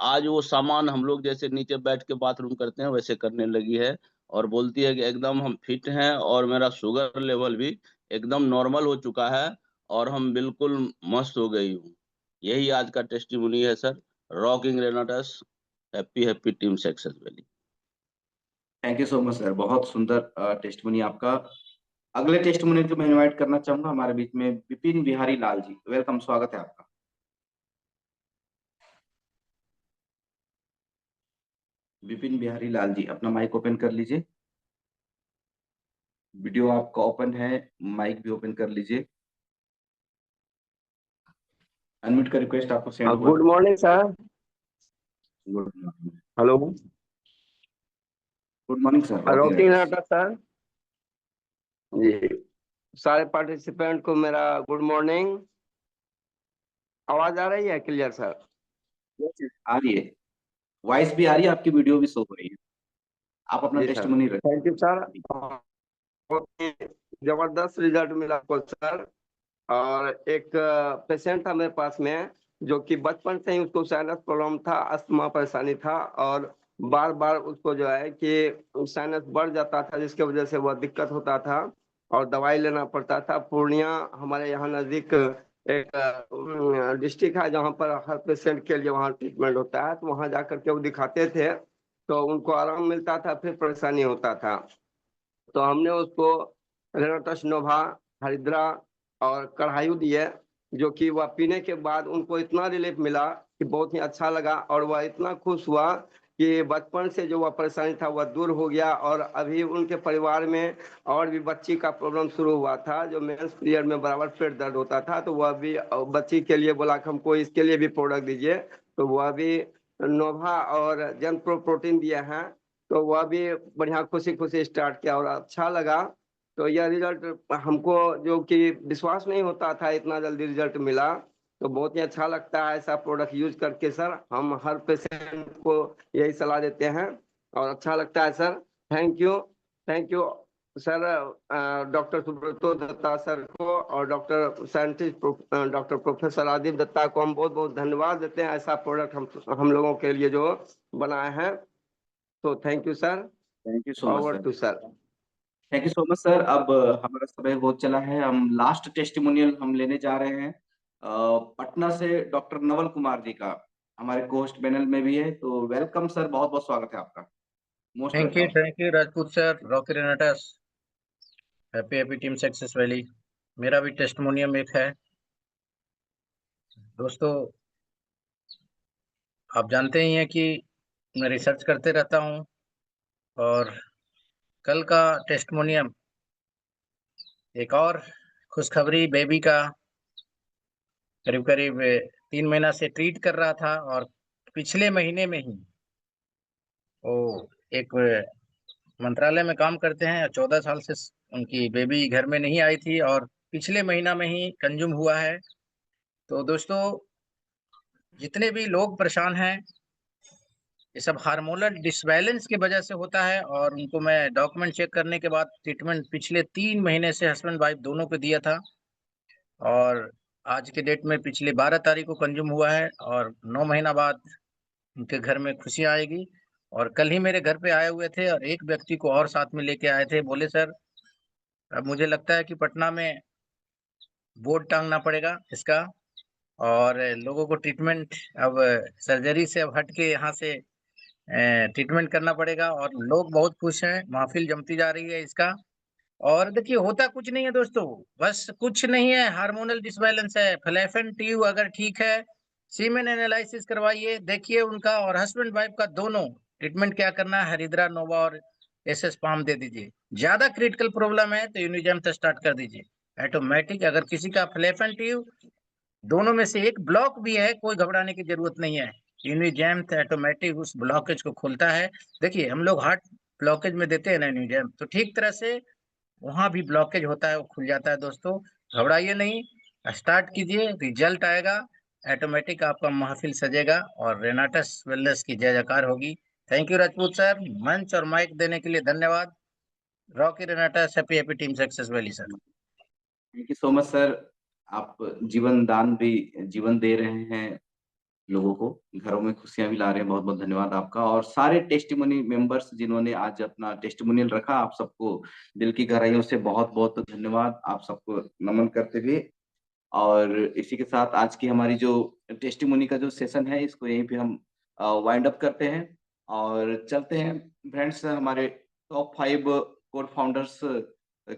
आज वो सामान हम लोग जैसे नीचे बैठ के बाथरूम करते हैं वैसे करने लगी है। और बोलती है कि एकदम हम फिट हैं, और मेरा शुगर लेवल भी एकदम नॉर्मल हो चुका है, और हम बिल्कुल मस्त हो गई हूँ। यही आज का टेस्टिमोनी है sir. Rocking Renatus, happy happy team success valley. Thank you so much sir, बहुत सुंदर टेस्टिमोनी आपका। अगले टेस्टिमोनियल को मैं इनवाइट करना चाहूंगा, हमारे बीच में विपिन बिहारी लाल जी। वेलकम, स्वागत है आपका। विपिन बिहारी लाल जी, अपना माइक ओपन कर लीजिए। वीडियो आपका ओपन है, माइक भी ओपन कर लीजिए। अनम्यूट का रिक्वेस्ट आपको सेंड हुआ good morning sir. Good morning. Hello, good morning sir. Rocking नाटक सर जी। सारे पार्टिसिपेंट को मेरा गुड मॉर्निंग। आवाज आ रही है क्लियर सर? आ रही है, वॉइस भी आ रही है, आपकी वीडियो भी शो हो रही है। आप अपना जी सर, टेस्टिमोनी रखें। Thank you sir. बहुत ही जबरदस्त रिजल्ट मिला आपको सर। और एक पेशेंट था मेरे पास में, जो कि बचपन से ही उसको साइनस प्रॉब्लम था, अस्थमा परेशानी था, और बार बार उसको जो है कि साइनस बढ़ जाता था, जिसके वजह से वह दिक्कत होता था और दवाई लेना पड़ता था। पूर्णिया हमारे यहाँ नजदीक एक डिस्ट्रिक्ट है जहाँ पर हर पेशेंट के लिए वहाँ ट्रीटमेंट होता है, तो वहाँ जाकर के वो दिखाते थे तो उनको आराम मिलता था, फिर परेशानी होता था। तो हमने उसको रेनाटस नोवा, हरिद्रा और कढ़ायु दिए, जो कि वह पीने के बाद उनको इतना रिलीफ मिला कि बहुत ही अच्छा लगा, और वह इतना खुश हुआ कि बचपन से जो वह परेशानी था वह दूर हो गया। और अभी उनके परिवार में और भी बच्ची का प्रॉब्लम शुरू हुआ था, जो मेंस पीरियड में बराबर पेट दर्द होता था, तो वह भी बच्ची के लिए बोला कि हमको इसके लिए भी प्रोडक्ट दीजिए, तो वह भी नोवा और जन प्रोटीन दिया है, तो वह भी बढ़िया खुशी खुशी स्टार्ट किया और अच्छा लगा। तो यह रिजल्ट हमको, जो कि विश्वास नहीं होता था इतना जल्दी रिजल्ट मिला, तो बहुत ही अच्छा लगता है ऐसा प्रोडक्ट यूज करके सर। हम हर पेशेंट को यही सलाह देते हैं और अच्छा लगता है sir. Thank you, thank you sir. Doctor Subrato Datta sir को और doctor scientist doctor professor Aditya Datta को हम बहुत बहुत धन्यवाद देते हैं, ऐसा प्रोडक्ट हम लोगों के लिए जो बनाए हैं। तो thank you sir. Thank you so much over sir. To sir. Thank you so much sir. अब हमारा समय हो चला है, हम लास्ट टेस्टिमोनियल हम लेने जा रहे हैं पटना से डॉक्टर नवल कुमार जी का, हमारे कोस्ट पैनल में भी है। तो वेलकम सर, बहुत बहुत स्वागत है आपका। Most welcome. Thank you Rajput sir, रॉकी Renatus, happy team success valley. मेरा भी टेस्टिमोनियम एक है। दोस्तों, आप जानते ही हैं कि मैं रिसर्च करते रहता हूं, और कल का टेस्टिमोनियम एक और खुशखबरी, बेबी का करीब करीब 3 महीना से ट्रीट कर रहा था, और पिछले महीने में ही वो एक मंत्रालय में काम करते हैं, 14 साल से उनकी बेबी घर में नहीं आई थी, और पिछले महीना में ही कंज्यूम हुआ है। तो दोस्तों, जितने भी लोग परेशान हैं, ये सब हार्मोनल डिसबैलेंस की वजह से होता है। और उनको मैं डॉक्यूमेंट चेक करने के बाद ट्रीटमेंट पिछले 3 महीने से हस्बैंड वाइफ दोनों को दिया था, और आज के डेट में पिछले 12 तारीख को कंज्यूम हुआ है, और 9 महीना बाद उनके घर में खुशियाँ आएगी। और कल ही मेरे घर पे आए हुए थे, और एक व्यक्ति को और साथ में लेके आए थे। बोले सर, अब मुझे लगता है कि पटना में बोर्ड टांगना पड़ेगा इसका, और लोगों को ट्रीटमेंट अब सर्जरी से अब हट के यहाँ से ट्रीटमेंट करना पड़ेगा। और लोग बहुत खुश हैं, महफिल जमती जा रही है इसका। और देखिए, होता कुछ नहीं है दोस्तों, बस कुछ नहीं है, हार्मोनल डिसबैलेंस है। फ्लैफेन ट्यूब अगर ठीक है, सीमेन एनालिसिस करवाइए, देखिए उनका और हस्बैंड वाइफ का दोनों ट्रीटमेंट क्या करना है। हरिद्रा नोवा और एसएस पाम दे दीजिए। ज्यादा क्रिटिकल प्रॉब्लम है तो यूनिजैम से स्टार्ट कर दीजिए, ऑटोमेटिक। अगर किसी का फ्लैफेन ट्यूब दोनों में से एक ब्लॉक भी है, कोई घबराने की जरूरत नहीं है, यूनिजैम ऑटोमेटिक उस ब्लॉकेज को खोलता है। देखिए, हम लोग हार्ट ब्लॉकेज में देते हैं ना यूनिजैम, तो ठीक तरह से वहां भी ब्लॉकेज होता है, वो खुल जाता है। दोस्तों, घबराइए नहीं, स्टार्ट कीजिए, रिजल्ट आएगा, ऑटोमेटिक आपका महफिल सजेगा, और रेनाटस वेलनेस की जय जयकार होगी। थैंक यू राजपूत सर, मंच और माइक देने के लिए धन्यवाद। रॉकी Renatus, happy team success valley sir. Thank you so much sir. आप जीवन दान भी, जीवन दे रहे हैं लोगों को, घरों में खुशियां भी ला रहे हैं। बहुत बहुत धन्यवाद आपका। और सारे टेस्टिमोनी मेंबर्स जिन्होंने आज अपना टेस्टिमोनियल रखा, आप सबको दिल की गहराइयों से बहुत बहुत धन्यवाद, आप सबको नमन करते हुए। और इसी के साथ आज की हमारी जो टेस्टिमोनी का जो सेशन है, इसको यहीं पे हम वाइंड अप करते हैं और चलते हैं फ्रेंड्स। हमारे टॉप 5 कोर फाउंडर्स की